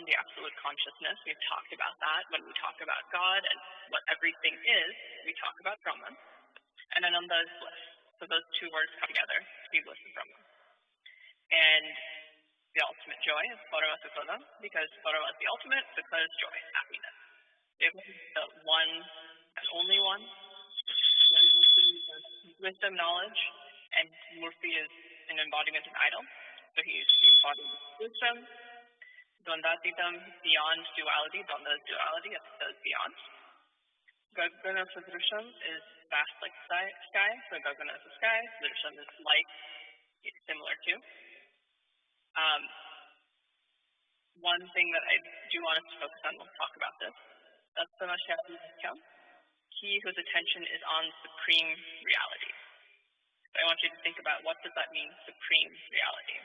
the absolute consciousness. We've talked about that when we talk about God and what everything is. We talk about Brahman. And Ananda is bliss. So those two words come together to be bliss of Brahman. And the ultimate joy is Paramahansa, because Parama is the ultimate, because joy, happiness. It was the one and only one. Wisdom, knowledge, and Murti is an embodiment of idol. So he's the embodiment of wisdom. Dvandatitam, beyond duality. Dvanda is duality, Asita is beyond. Gagana Sadrusham is vast like the sky. So Gagana is the sky. Sadrusham is like, it's similar to. One thing that I do want us to focus on, we'll talk about this. That's the Mashyapi Nityam. He whose attention is on supreme reality. So I want you to think about, what does that mean, supreme reality?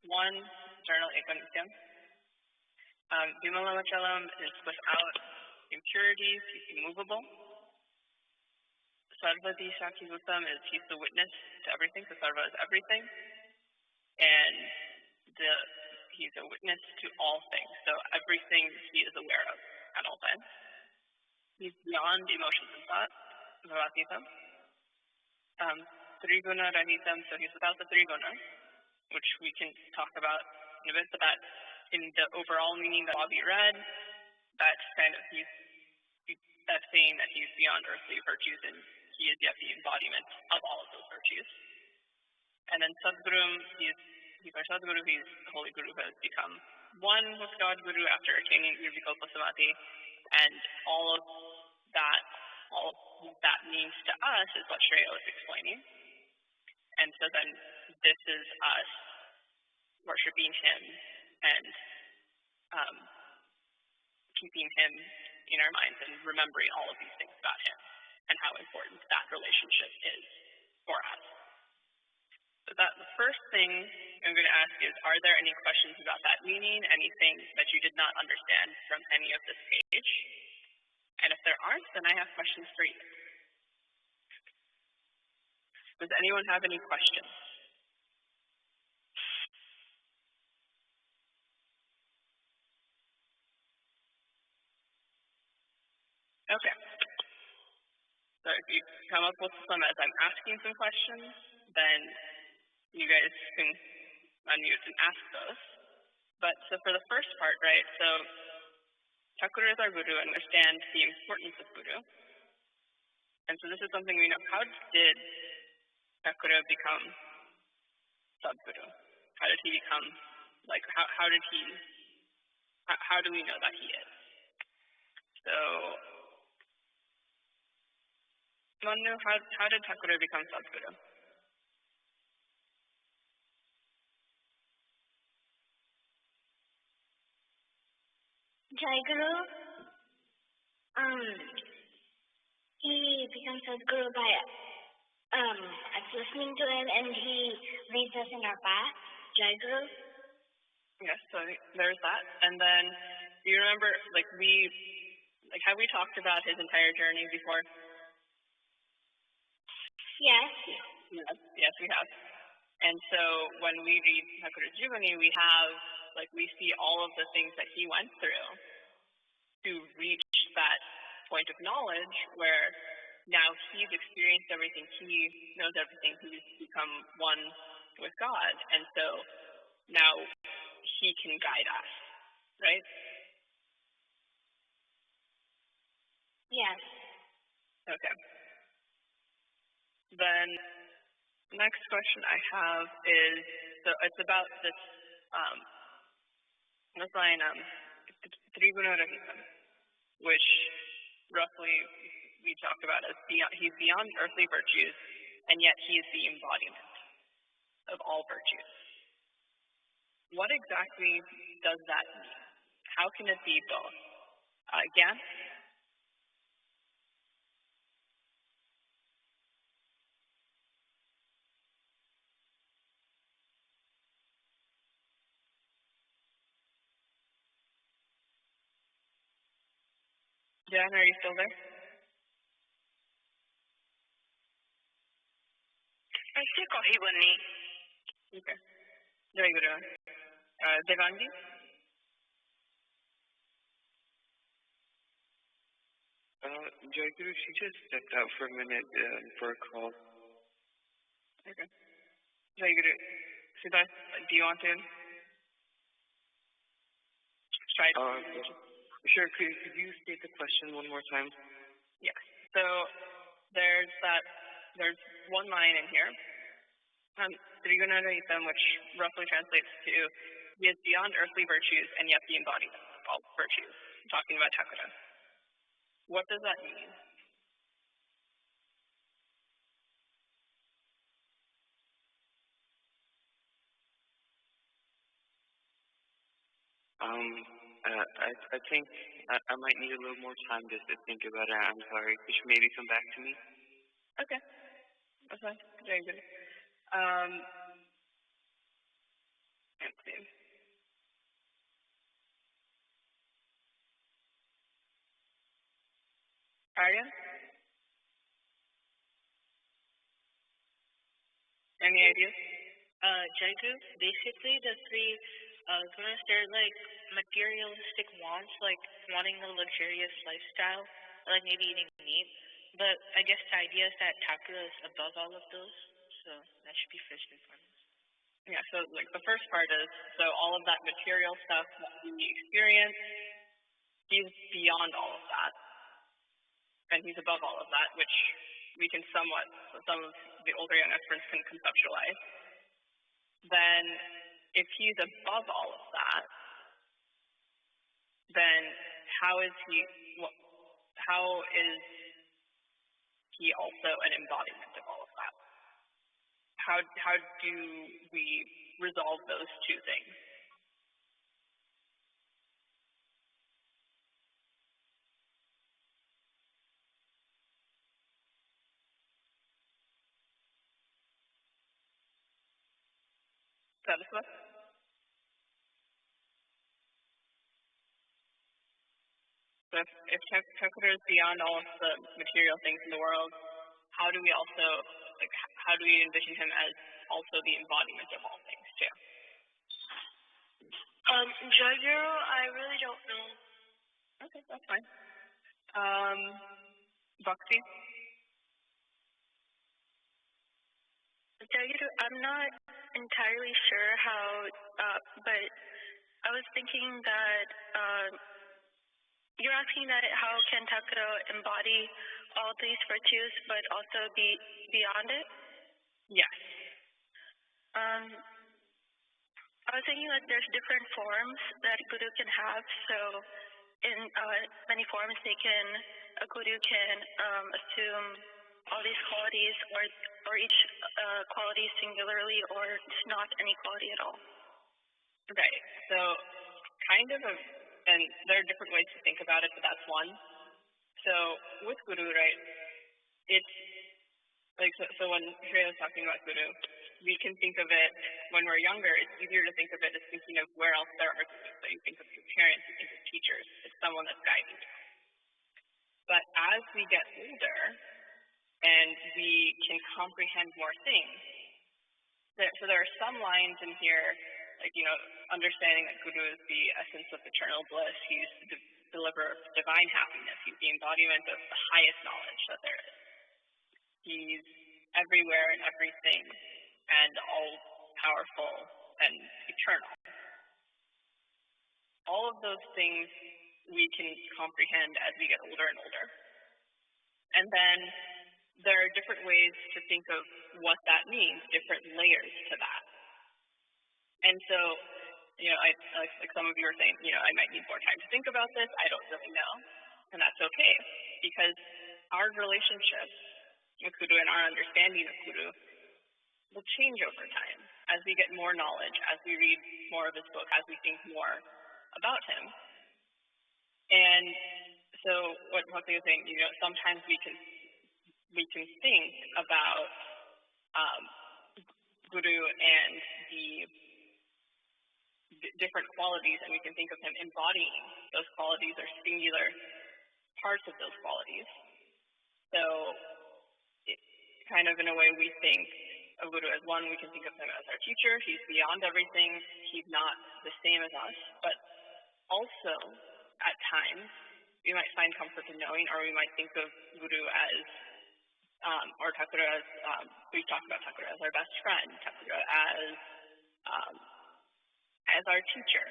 One, eternal ekam nityam. Vimalamachalam is without impurities, he's immovable. Sarvati Shakibhutam is he's the witness to everything, so Sarva is everything. And he's a witness to all things, so everything he is aware of at all times. He's beyond emotions and thought, Bhavatitam. Triguna Rahitam, so he's without the three guna, which we can talk about in a bit, but that in the overall meaning that Bobby read, that's kind of that's saying that he's beyond earthly virtues and he is yet the embodiment of all of those virtues. And then Sadguru, he's our Sadguru, he's the Holy Guru who has become one with God Guru after attaining Nirvikalpa Samadhi, and all of that means to us is what Shreya was explaining. And so then this is us worshiping him and keeping him in our minds and remembering all of these things about him and how important that relationship is for us. So the first thing I'm going to ask is, are there any questions about that meaning, anything that you did not understand from any of this page? And if there aren't, then I have questions for you. Does anyone have any questions? Okay. So if you come up with some as I'm asking some questions, then you guys can unmute and ask those. But so for the first part, right, so Thakur is our Guru, understand the importance of Guru. And so this is something we know. How did Thakur become Sadguru? How did he become, how do we know that he is? So, Manu, how did Thakur become Sadguru? Jai Guru, he becomes Sadguru by us listening to him, and he leads us in our path. Jai Guru. Yes, so there's that. And then, do you remember, have we talked about his entire journey before? Yes. Yes, we have. And so when we read Thakur's Jivani, we have, we see all of the things that he went through to reach that point of knowledge where now he's experienced everything, he knows everything, he's become one with God. And so now he can guide us, right? Yes. Okay. Then next question I have is, so it's about this line, Triguna Rahitam. which roughly we talk about as he's beyond earthly virtues, and yet he is the embodiment of all virtues. What exactly does that mean? How can it be both? Again? Jan, are you still there? Okay. Very good. Devangi? Jayaguru, she just stepped out for a minute for a call. Okay. Jayaguru, Siddharth, do you want to try to... Sure, could you state the question one more time? Yeah. So there's one line in here, Trigunanaitam, which roughly translates to, he is beyond earthly virtues and yet the embodiment of all virtues. I'm talking about Thakura. What does that mean? I think I might need a little more time just to think about it. I'm sorry. Could you maybe come back to me? Okay. That's fine. Very good. Let's see. Arya? Any ideas? Jaigu, basically the three gunas, they're like materialistic wants, like wanting a luxurious lifestyle, like maybe eating meat. But I guess the idea is that Thakura is above all of those, so that should be first and foremost. Yeah, so like the first part is, so all of that material stuff that we experience, he's beyond all of that. And he's above all of that, which we can somewhat, some of the older young experts can conceptualize. Then if he's above all of that, then how is he also an embodiment of all of that? How do we resolve those two things? Saraswati? So if Thakura is beyond all of the material things in the world, how do we envision him as also the embodiment of all things too? Jaguru, I really don't know. Okay, that's fine. Bhakti? Jaguru, I'm not entirely sure how, but I was thinking that you're asking that how can Thakura embody all these virtues but also be beyond it? Yes. I was thinking that there's different forms that Guru can have. So in many forms, a Guru can assume all these qualities, or each quality singularly, or just not any quality at all. Right. So kind of and there are different ways to think about it, but that's one. So with Guru, right, it's like, so when Shreya was talking about Guru, we can think of it, when we're younger, it's easier to think of it as thinking of where else there are Gurus. So you think of your parents, you think of teachers, it's someone that's guiding you. But as we get older and we can comprehend more things, so there are some lines in here, like, understanding that Guru is the essence of eternal bliss. He's the deliverer of divine happiness. He's the embodiment of the highest knowledge that there is. He's everywhere and everything and all-powerful and eternal. All of those things we can comprehend as we get older and older. And then there are different ways to think of what that means, different layers to that. And so, like some of you are saying, I might need more time to think about this. I don't really know. And that's okay, because our relationship with Guru and our understanding of Guru will change over time as we get more knowledge, as we read more of his book, as we think more about him. And so what Bhakti was saying, sometimes we can think about Guru and the different qualities, and we can think of him embodying those qualities or singular parts of those qualities. So kind of in a way we think of Guru as one, we can think of him as our teacher. He's beyond everything. He's not the same as us. But also, at times, we might find comfort in knowing, or we might think of Guru as, or Thakura as, we talk about Thakura as our best friend, Thakura as our teacher.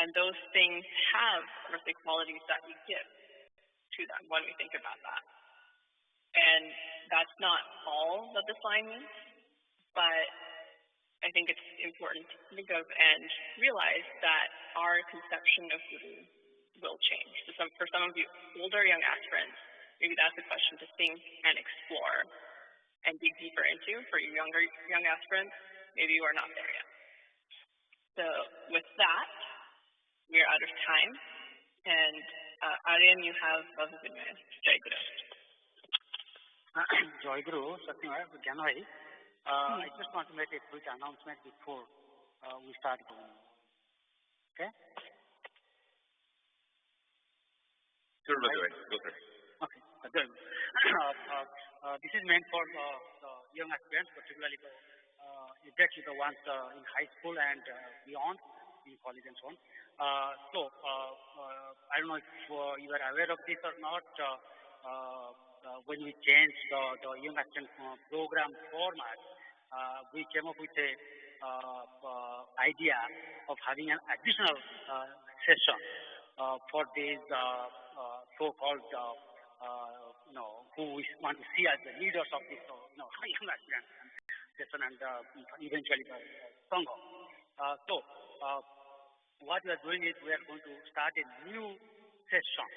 And those things have earthly qualities that we give to them when we think about that. And that's not all that this line means, but I think it's important to think of and realize that our conception of Guru will change. So for some of you older young aspirants, maybe that's a question to think and explore and dig deeper into. For you younger young aspirants, maybe you are not there yet. So with that, we are out of time. And Aryan, you have Babu Vinay. Jai Guru. Jai Guru, Satyamaya, Gyanavai. I just want to make a quick announcement before we start going. Okay? Sure, by the way. Go for it. Okay. Good. This is meant for the young aspirants, particularly exactly the ones in high school and beyond, in college and so on. I don't know if you are aware of this or not. When we changed the young aspirant program format, we came up with a idea of having an additional session for these so-called who we want to see as the leaders of this young aspirant session and eventually the Sangha. What we are doing is we are going to start a new session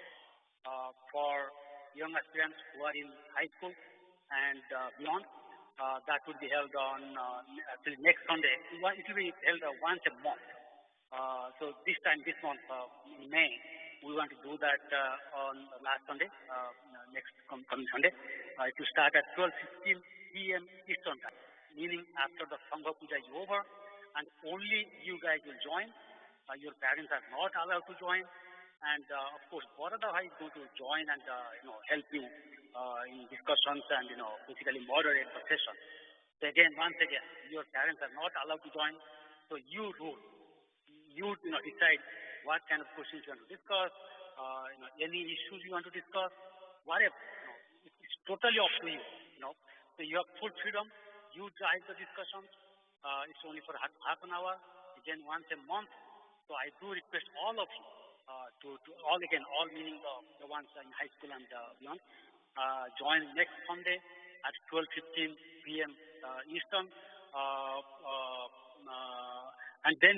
for young aspirants who are in high school and beyond. That would be held on actually next Sunday. It will be held once a month. So this month, in May, we want to do that on last Sunday, next coming Sunday. It will start at 12:15 p.m. Eastern Time, meaning after the Sangha Puja is over, and only you guys will join. Your parents are not allowed to join. And of course, Boradava is going to join and help you in discussions and basically moderate the session. So once again, your parents are not allowed to join. So you rule. You decide what kind of questions you want to discuss. Any issues you want to discuss, whatever. It's totally up to you. So you have full freedom. You drive the discussions. It's only for half an hour. Again, once a month. So I do request all of you. To all meaning the ones in high school and beyond, join next Sunday at 12:15 p.m. Eastern. And then,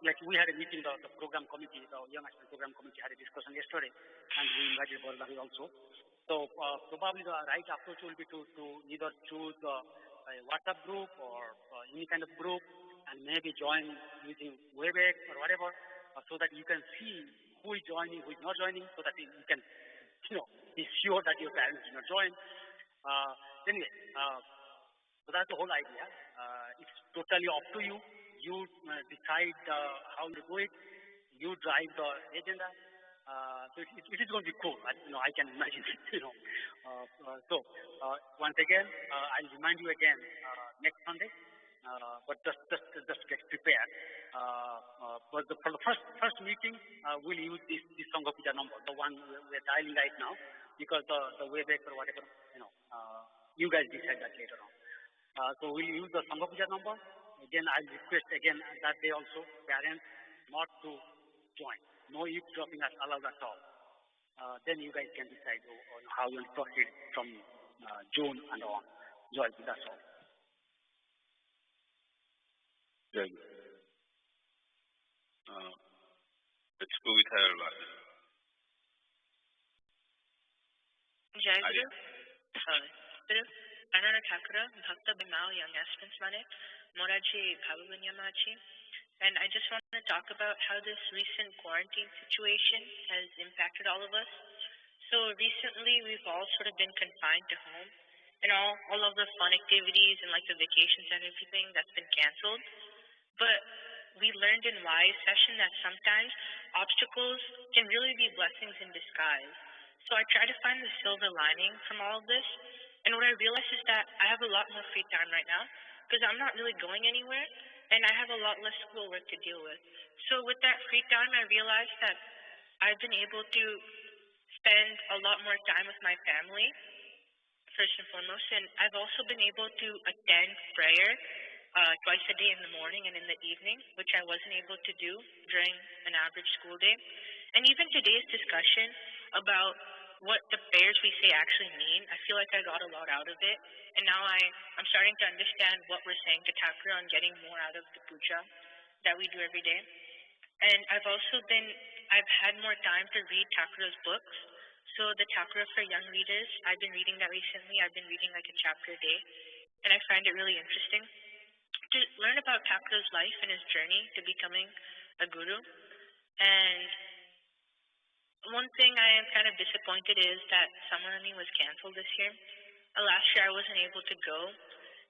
like we had a meeting, the program committee, the Young Aspirant Program Committee had a discussion yesterday, and we invited Boradava also. So probably the right approach will be to either choose a WhatsApp group or any kind of group, and maybe join using WebEx or whatever. So that you can see who is joining, who is not joining, so that you can, be sure that your parents do not join. Anyway, so that's the whole idea. It's totally up to you. You decide how to do it. You drive the agenda. So it is going to be cool. I can imagine it. So once again, I'll remind you again next Sunday. But just get prepared. But for the first meeting, we'll use this Sangha Puja number, the one we're dialing right now, because the WebEx or whatever, you guys decide that later on. So we'll use the Sangha Puja number. Again, I'll request that day also parents not to join. No eavesdropping is allowed at all. Then you guys can decide on how you'll proceed from June and on. Joy, that's all. Good. Let's go with Hyderabad. Jai Guru. Guru, Anana Thakura, Bhakta Bimao Young Aspirants Mane, Moraji Bhavavanyamachi. And I just want to talk about how this recent quarantine situation has impacted all of us. So recently we've all sort of been confined to home, and all of the fun activities and like the vacations and everything that's been canceled. But we learned in Y's session that sometimes obstacles can really be blessings in disguise. So I try to find the silver lining from all of this. And what I realized is that I have a lot more free time right now because I'm not really going anywhere, and I have a lot less schoolwork to deal with. So with that free time, I realized that I've been able to spend a lot more time with my family, first and foremost, and I've also been able to attend prayer twice a day in the morning and in the evening, which I wasn't able to do during an average school day. And even today's discussion about what the prayers we say actually mean, I feel like I got a lot out of it. And now I'm starting to understand what we're saying to Thakura and getting more out of the puja that we do every day. And I've had more time to read Thakura's books. So the Thakura for young readers, I've been reading that recently. I've been reading like a chapter a day, and I find it really interesting to learn about Thakura's life and his journey to becoming a guru. And one thing I am kind of disappointed is that Samanani was canceled this year. Last year I wasn't able to go,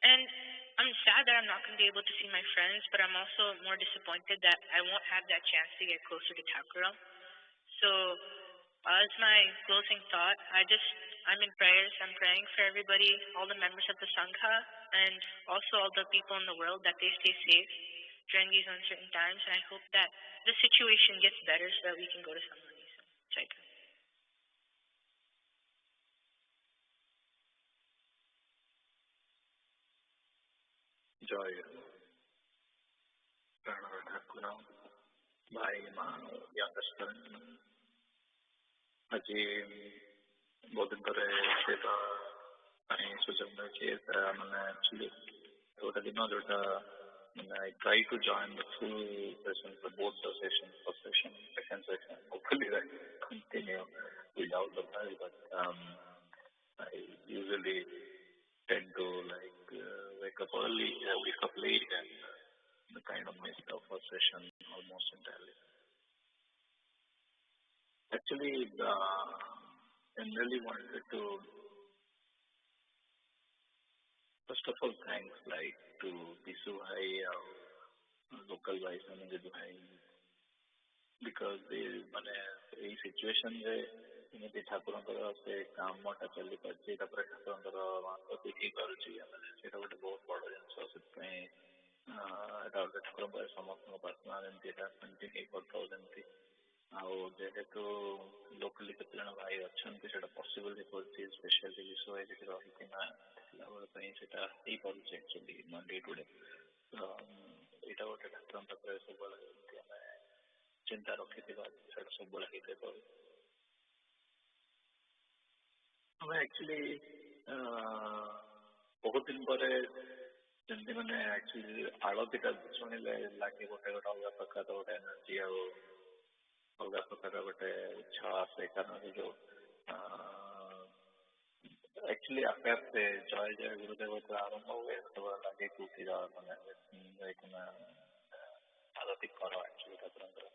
and I'm sad that I'm not going to be able to see my friends, but I'm also more disappointed that I won't have that chance to get closer to Thakura. So as my closing thought, I'm in prayers. I'm praying for everybody, all the members of the Sangha, and also all the people in the world, that they stay safe during these uncertain times. And I hope that the situation gets better so that we can go to Samanani. Joy, Thakura, by my youngest friend. Aji Bodhin Pare Seva Sujamna actually I try to join the full sessions, both the sessions, first session, second session. Hopefully I continue without the bell, but I usually tend to wake up early, wake up late, and kind of miss the first session almost entirely. Actually, I really wanted to first of all thanks to Bisu Bhai, local Bhai, Sanjay Bhai, because এই সিচুয়েশনরে ଏମିତି ଠାକୁରଙ୍କର ସେ କାମଟା ଚାଲିପାରୁଛି, ତାପରେ ଠାକୁରଙ୍କର ମାସକୁ ହେଇପାରୁଛି, ସେଇଟା ଗୋଟେ ବହୁତ ବଡ଼ ଜିନିଷ। ସେଥିପାଇଁ ଏଇଟା ଗୋଟେ ଠାକୁରଙ୍କ ସମସ୍ତଙ୍କ ପ୍ରାର୍ଥନା ଯେମିତି ଏଇଟା କଣ୍ଟିନ୍ୟୁ ହେଇପାରୁଥାଉ। ଆଉ ଯେହେତୁ ଲୋକାଲି କେତେ ଜଣ ଭାଇ ଅଛନ୍ତି ସେଇଟା ପସିବଲ ହେଇପାରୁଛି, ସ୍ପେଶାଲି ବିଶ୍ୱ ଭାଇ ସେଠି ରହିକିନା ଥିଲାବେଳେ ପାଇଁ ସେଇଟା ହେଇପାରୁଛି ଆକ୍ଚୁଆଲି ଡେ ଟୁ ଡେ। ତ ଏଇଟା ଗୋଟେ ଠାକୁରଙ୍କ ପାଖରେ ସବୁବେଳେ ଯେମିତି ଆମେ ଚିନ୍ତା ରଖିଥିବା ସେଇଟା ସବୁବେଳେ ହେଇଥାଇପାରୁ। ଆମେ ଆକ୍ଚୁଆଲି ବହୁତ ଦିନ ପରେ ଯେମିତି ଆକ୍ଚୁଆଲି ଆଳତୀଟା ଶୁଣିଲେ ଲାଗେ ଗୋଟେ ଅଲଗା ପ୍ରକାର ଗୋଟେ ଏନର୍ଜି ଆଉ ଅଲଗା ପ୍ରକାର ଗୋଟେ ଉତ୍ସାହ ଆସେ। କାରଣ ଯୋଉ ଆକ୍ଚୁଆଲି ଆପେ ଆପେ ଜୟ ଜୟ ଗୁରୁଦେବ ଆରମ୍ଭ ହୁଏ, ସେତେବେଳେ ଲାଗେ କୋଉଠି ଯାଇକିନା ଆଳତୀ କର ଆକ୍ଚୁଆଲି ଠାକୁରଙ୍କର।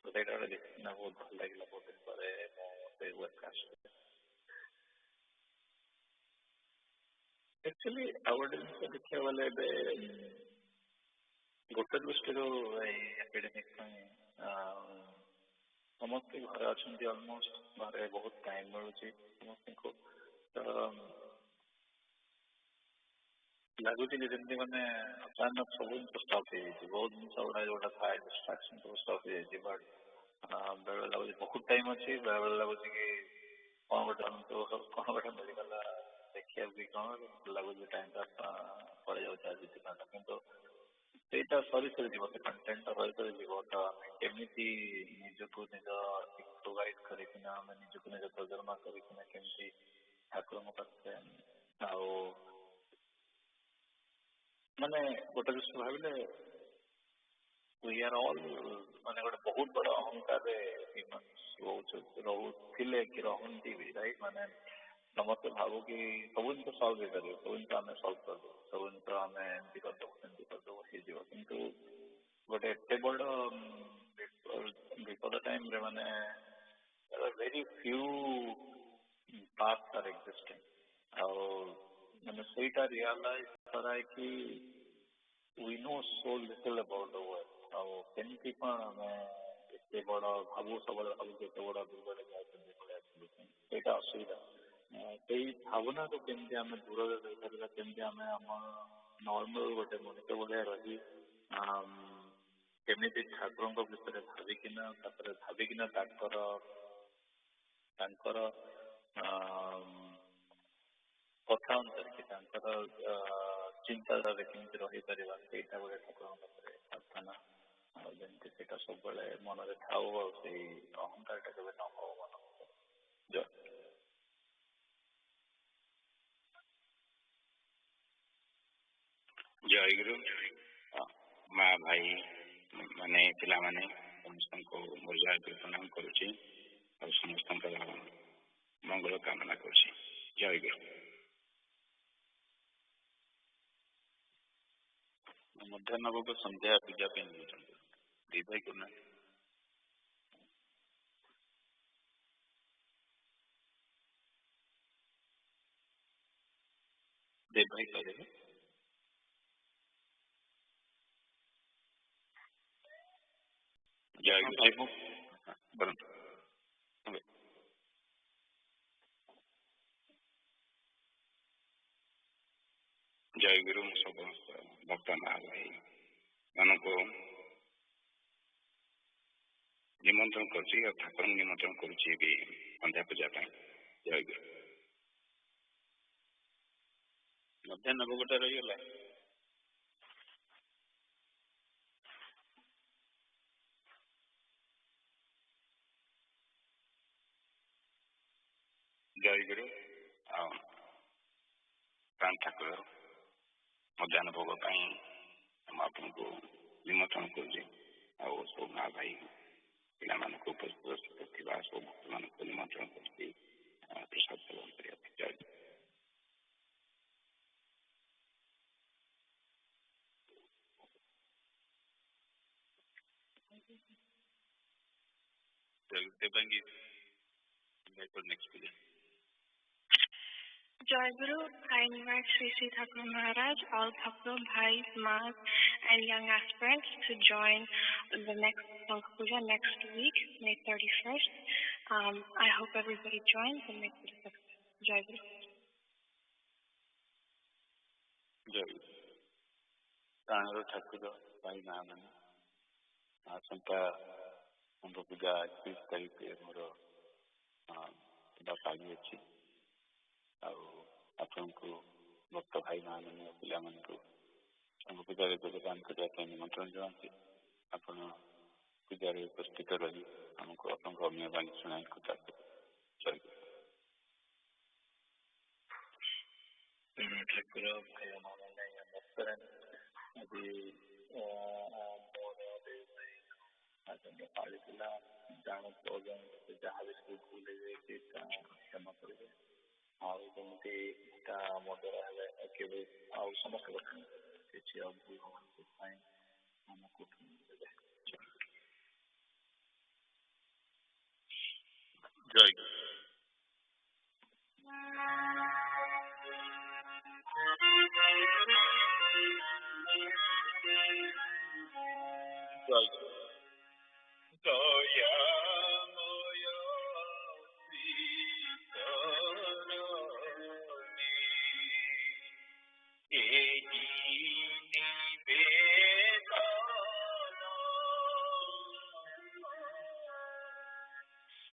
ତ ସେଇଟା ଗୋଟେ ଦେଖିକିନା ବହୁତ ଭଲ ଲାଗିଲା। ବହୁତ ଦିନ ପରେ ମୁଁ ସେ ୱେବକାଷ୍ଟ ଆକ୍ଚୁଆଲି ଆଉ ଗୋଟେ ଜିନିଷ ଦେଖିବାକୁ ଗଲେ ଏବେ ଗୋଟେ ଦୃଷ୍ଟିରୁ ଏଇ ଏପିଡେମିକ ପାଇଁ ସମସ୍ତେ ଘରେ ଅଛନ୍ତି, ଅଲମୋଷ୍ଟ ଘରେ ବହୁତ ଟାଇମ ମିଳୁଛି ସମସ୍ତଙ୍କୁ। ତ ଲାଗୁଛି ଯେ ଯେମିତି ଅଚାନକ ସବୁ ଜିନିଷ ଷ୍ଟପ୍ ହେଇଯାଇଛି। ବହୁତ ଜିନିଷ ଗୁଡ଼ା ଯୋଉଟା ଥାଏ ଡିଷ୍ଟ୍ରାକ୍ସନ ସବୁ ଷ୍ଟପ୍ ହେଇଯାଇଛି। ବଟ୍ ବେଳେବେଳେ ଲାଗୁଛି ବହୁତ ଟାଇମ ଅଛି, ବେଳେବେଳେ ଲାଗୁଛି କି କଣ ଗୋଟେ ମିଳିଗଲା ଦେଖିବାକୁ କି କଣ ଲାଗୁଛି ଟାଇମଟା ପଳେଇ ଯାଉଛି ଆଜି ଦିନଟା। କିନ୍ତୁ ସେଇଟା ସରି ଯିବ, ସେ କଣ୍ଟେଣ୍ଟଟା ସରି ଯିବ। ତ ଆମେ କେମିତି ନିଜକୁ ନିଜ ଇମ୍ପ୍ରୋଭାଇଜ କରିକିନା ଆମେ ନିଜକୁ ନିଜ ତର୍ଜମା କରିକିନା କେମିତି ଠାକୁରଙ୍କ ପାଖରେ ଆଉ ଗୋଟେ ଦୃଷ୍ଟି ଭାବିଲେ we are all ଗୋଟେ ବହୁତ ବଡ଼ ଅହଙ୍କାରରେ ରହୁଥିଲେ କି ରହନ୍ତି ବି, ରାଇଟ୍? ସମସ୍ତେ ଭାବୁ କି ସବୁ ଜିନିଷ ସଲ୍ଭ ହେଇପାରିବ, ସବୁ ଜିନିଷ ଆମେ ସଲ୍ଭ କରିଦେବୁ, ସବୁ ଜିନିଷ ଆମେ ଏମିତି କରିଦେବୁ ସେମିତି କରିଦେବୁ ହେଇଯିବ। କିନ୍ତୁ ଗୋଟେ ଏତେ ବଡ଼ ବିପଦ ଟାଇମ୍ରେ ମାନେ ଭେରି ଫ୍ୟୁ ପାଥ୍ସ ଆର୍ ଏକ୍ଜିଷ୍ଟିଂ। ଆଉ ମାନେ ସେଇଟା realise କରାଇକି we know so little about the world. ଆଉ କେମିତି କ'ଣ ଆମେ ଏତେ ବଡ଼ ଭାବୁ ସବୁବେଳେ ଭାବୁ ଏତେ ବଡ଼ ବିପଦରେ ଯାଇଛନ୍ତି ସେଇଟା ଅସୁବିଧା। ସେଇ ଭାବନାକୁ କେମିତି ଆମେ ଦୂରରେ ରହିପାରିବା, କେମିତି ଆମେ ଆମ ନର୍ମାଲ ଗୋଟେ ମଣିଷ ଭଳିଆ ରହି କେମିତି ଠାକୁରଙ୍କ ବିଷୟରେ ଭାବିକିନା ତାପରେ ଭାବିକିନା ତାଙ୍କର କଥା ଅନୁସାରେ କି ତାଙ୍କର ଚିନ୍ତାଧାରାରେ କେମିତି ରହିପାରିବା ସେଇଟା ଗୋଟେ ଠାକୁରଙ୍କ ପାଖରେ ପ୍ରାର୍ଥନା। ଆଉ ଯେମିତି ସେଇଟା ସବୁବେଳେ ମନରେ ଥାଉ ଆଉ ସେଇ ଅହଙ୍କାରଟା କେବେ ନ ହଉ ମନ। ଜୟ ଗୁରୁ। ମା ଭାଇ ମାନେ ପିଲାମାନେ ସମସ୍ତଙ୍କୁ ମୋର ଜୟ ଗୁରୁ ପ୍ରଣାମ କରୁଛି ଆଉ ସମସ୍ତଙ୍କର ମଙ୍ଗଳ କାମନା କରୁଛି। ଜୟ ଗୁରୁ। ମଧ୍ୟାହ୍ନ ଭୋଗ ସନ୍ଧ୍ୟା ପୂଜା ପାଇଁ ନେଉଛନ୍ତି ଦେଇ ଭାଇ କରୁନାହାନ୍ତି। ଦେଇ ଭାଇ କରିବେ। ଜୟ ଗୁରୁ। ଜୟ ଗୁରୁ। ମୁଁ ସମସ୍ତ ଭକ୍ତ ମା ଭାଇ ମାନଙ୍କୁ ନିମନ୍ତ୍ରଣ କରୁଛି ଆଉ ଠାକୁରଙ୍କୁ ନିମନ୍ତ୍ରଣ କରୁଛି ଏବେ ସନ୍ଧ୍ୟା ପୂଜା ପାଇଁ। ଜୟ ଗୁରୁ। ମଧ୍ୟାହ୍ନ ଭୋଗଟା ରହିଗଲା। ଜୟ ଗୁରୁ। ଆଉ ପ୍ରାଣ ଠାକୁର ମଧ୍ୟାହ୍ନ ଭୋଗ ପାଇଁ ମୁଁ ଆପଣଙ୍କୁ ନିମନ୍ତ୍ରଣ କରୁଛି ଆଉ ସବୁ ମା ଭାଇ ପିଲାମାନଙ୍କୁ ଉପସ୍ଥିତ ଥିବା ସବୁ ଭକ୍ତମାନଙ୍କୁ ନିମନ୍ତ୍ରଣ କରୁଛି ପ୍ରସାଦ ସେବନ କରିବା ପାଇଁ। ଜୟ ଗୁରୁ। Devangi next puja. Jai Guru, I invite Sri Sri Thakur Maharaj, all Thakur, Bhais, Maas, and young aspirants to join the next Sangha Puja next week, May 31st. I hope everybody joins and makes it a success. Jai Guru. Jai Guru. Pranaro Thakur, Bhai Mahamani. Asanta Sangha Puja 31 ତାରିଖରେ ମୋର ପାଳି ଅଛି। ଆଉ ଆପଣଙ୍କୁ ଭକ୍ତ ଭାଇ ମାନେ ପିଲାମାନଙ୍କୁ ସଙ୍ଘ ପୂଜାରେ ଯୋଗଦାନ କରିବା ପାଇଁ ନିମନ୍ତ୍ରଣ ଜଣାଉଛି। ଆପଣ ପୂଜାରେ ଉପସ୍ଥିତ ରହି ଆମକୁ ଆପଣଙ୍କ ଅମୀୟ ବାଣୀ ଶୁଣାଇ କଥା ଜୟ ଗୁରୁ। ଠାକୁର ଭାଇ ମାନେ ନମସ୍କାର। ଆଜି ମୋର ପାଳି ଥିଲା ଜାଣୁ ଯାହା ବି ସବୁ ଭୁଲ ହେଇଯାଇଛି କ୍ଷମା କରିବେ। ଆଉ ଯେମିତି ଏଇଟା ମୋ ଦ୍ୱାରା ହେଲେ କେବେ ଆଉ ସମସ୍ତ କଥା କିଛି ଆଉ ଭୁଲ ହବ ସେଥିପାଇଁ ଆମକୁ ଦେବେ। ଜୟ ଗୁରୁ। ଜୟ ଗୁରୁ। ଦୟାମୟ ଶ୍ରୀଚରଣୀ ଏହି ନିବେଦନ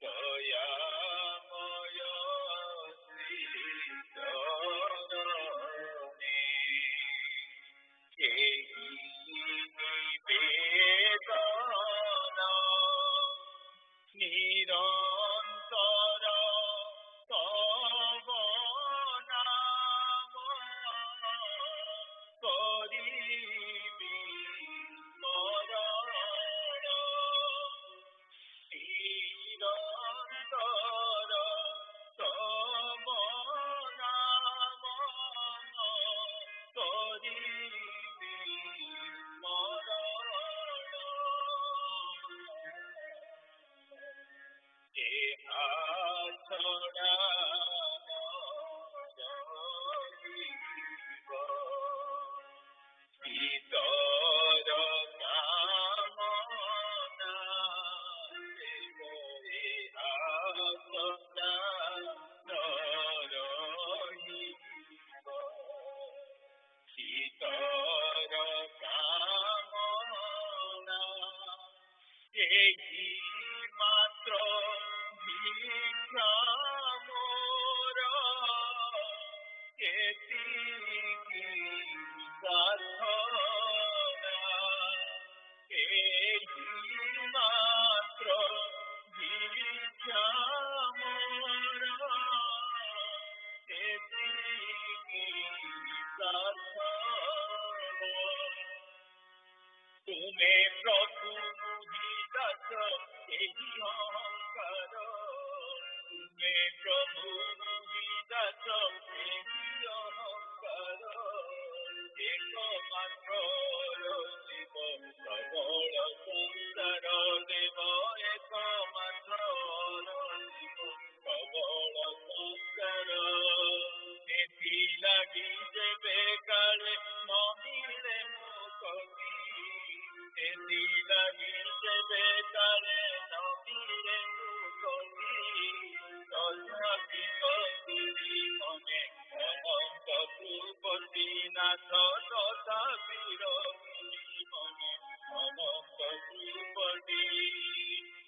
ଦୟାମୟ ଶ୍ରୀଚରଣୀ ଏହି ନିବେଦନ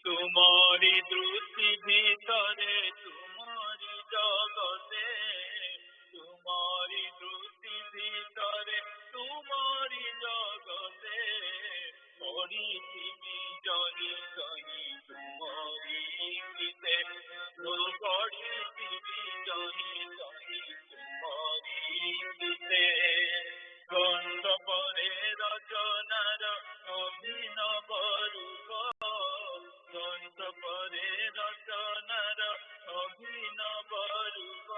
तुमरी दृष्टि भीतरे तुमरी जगते तुमरी दृष्टि भीतरे तुमरी जगते पढ़िथिबि जहि कहि तुमरी गीते पढ़िथिबि जहि कहि तुमरी गीते ग्रंथ परे रचनार अभिनव रूप ग्रंथ परे रचनार अभिनव रूप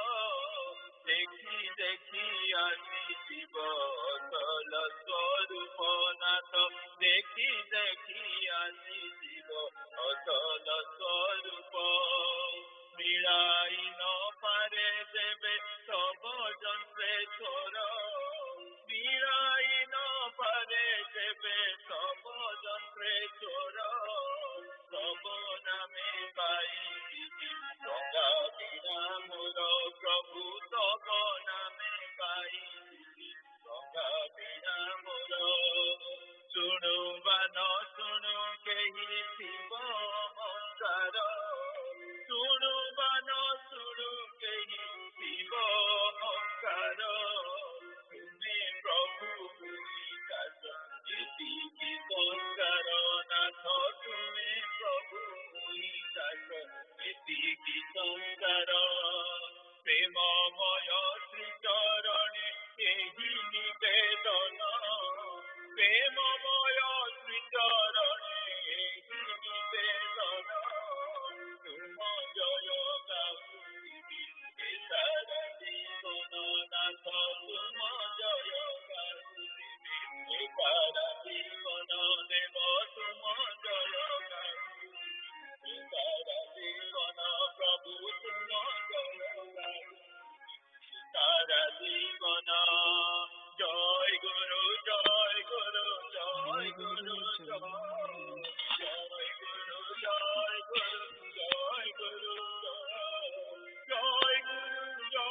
देखि देखि आसिथिब अतल स्वरूप नाथ देखि देखि आसिथिब अतल स्वरूप मिलाई न पारे देवे सब जन्त्रे छोर मिलाई न पारे देवे सब जन्त्रे छोर सब नामे पाई गंगा बिना मोर प्रभु सब नामे पाई गंगा बिना मोर शुणु बा न शुणु केहि शिव अहंकार शुणु बा न शुणु केहि शिव अहंकार तुमे प्रभु दास एतिकी संस्कार नाथ तुमे प्रभु दास एतिकी संस्कार प्रेममय श्री चरणे एहि निवेदन प्रेममय श्री चरणे एहि निवेदन तुम जय गाउथिबि ए सारा जीवन नाथ तुम जय गाउथिबि ए सारा जीवन देव तुम जय गाउथिबि ए सारा जीवन प्रभु तुम जय गाउथिबि सारा जीवन जय गुरु जय गुरु जय गुरु जय गुरु जय गुरु जय गुरु जय गुरु जय गुरु जय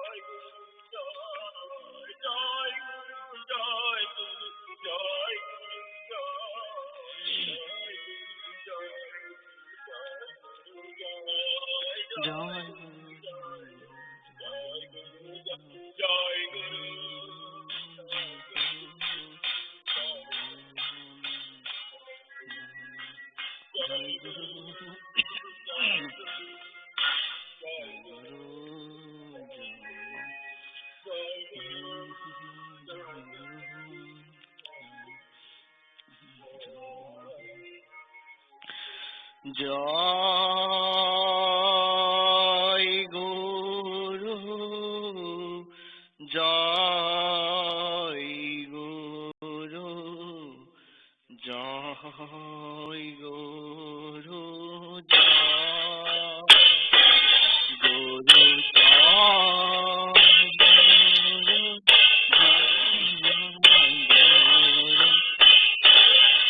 गुरु जय गुरु जय गुरु जय জয় গুরু জয় গুরু জয় গুরু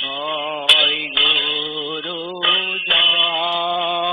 জয় গুরু জয়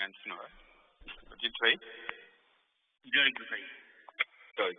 mention her. Did you say? Jai Guru Sai. Jai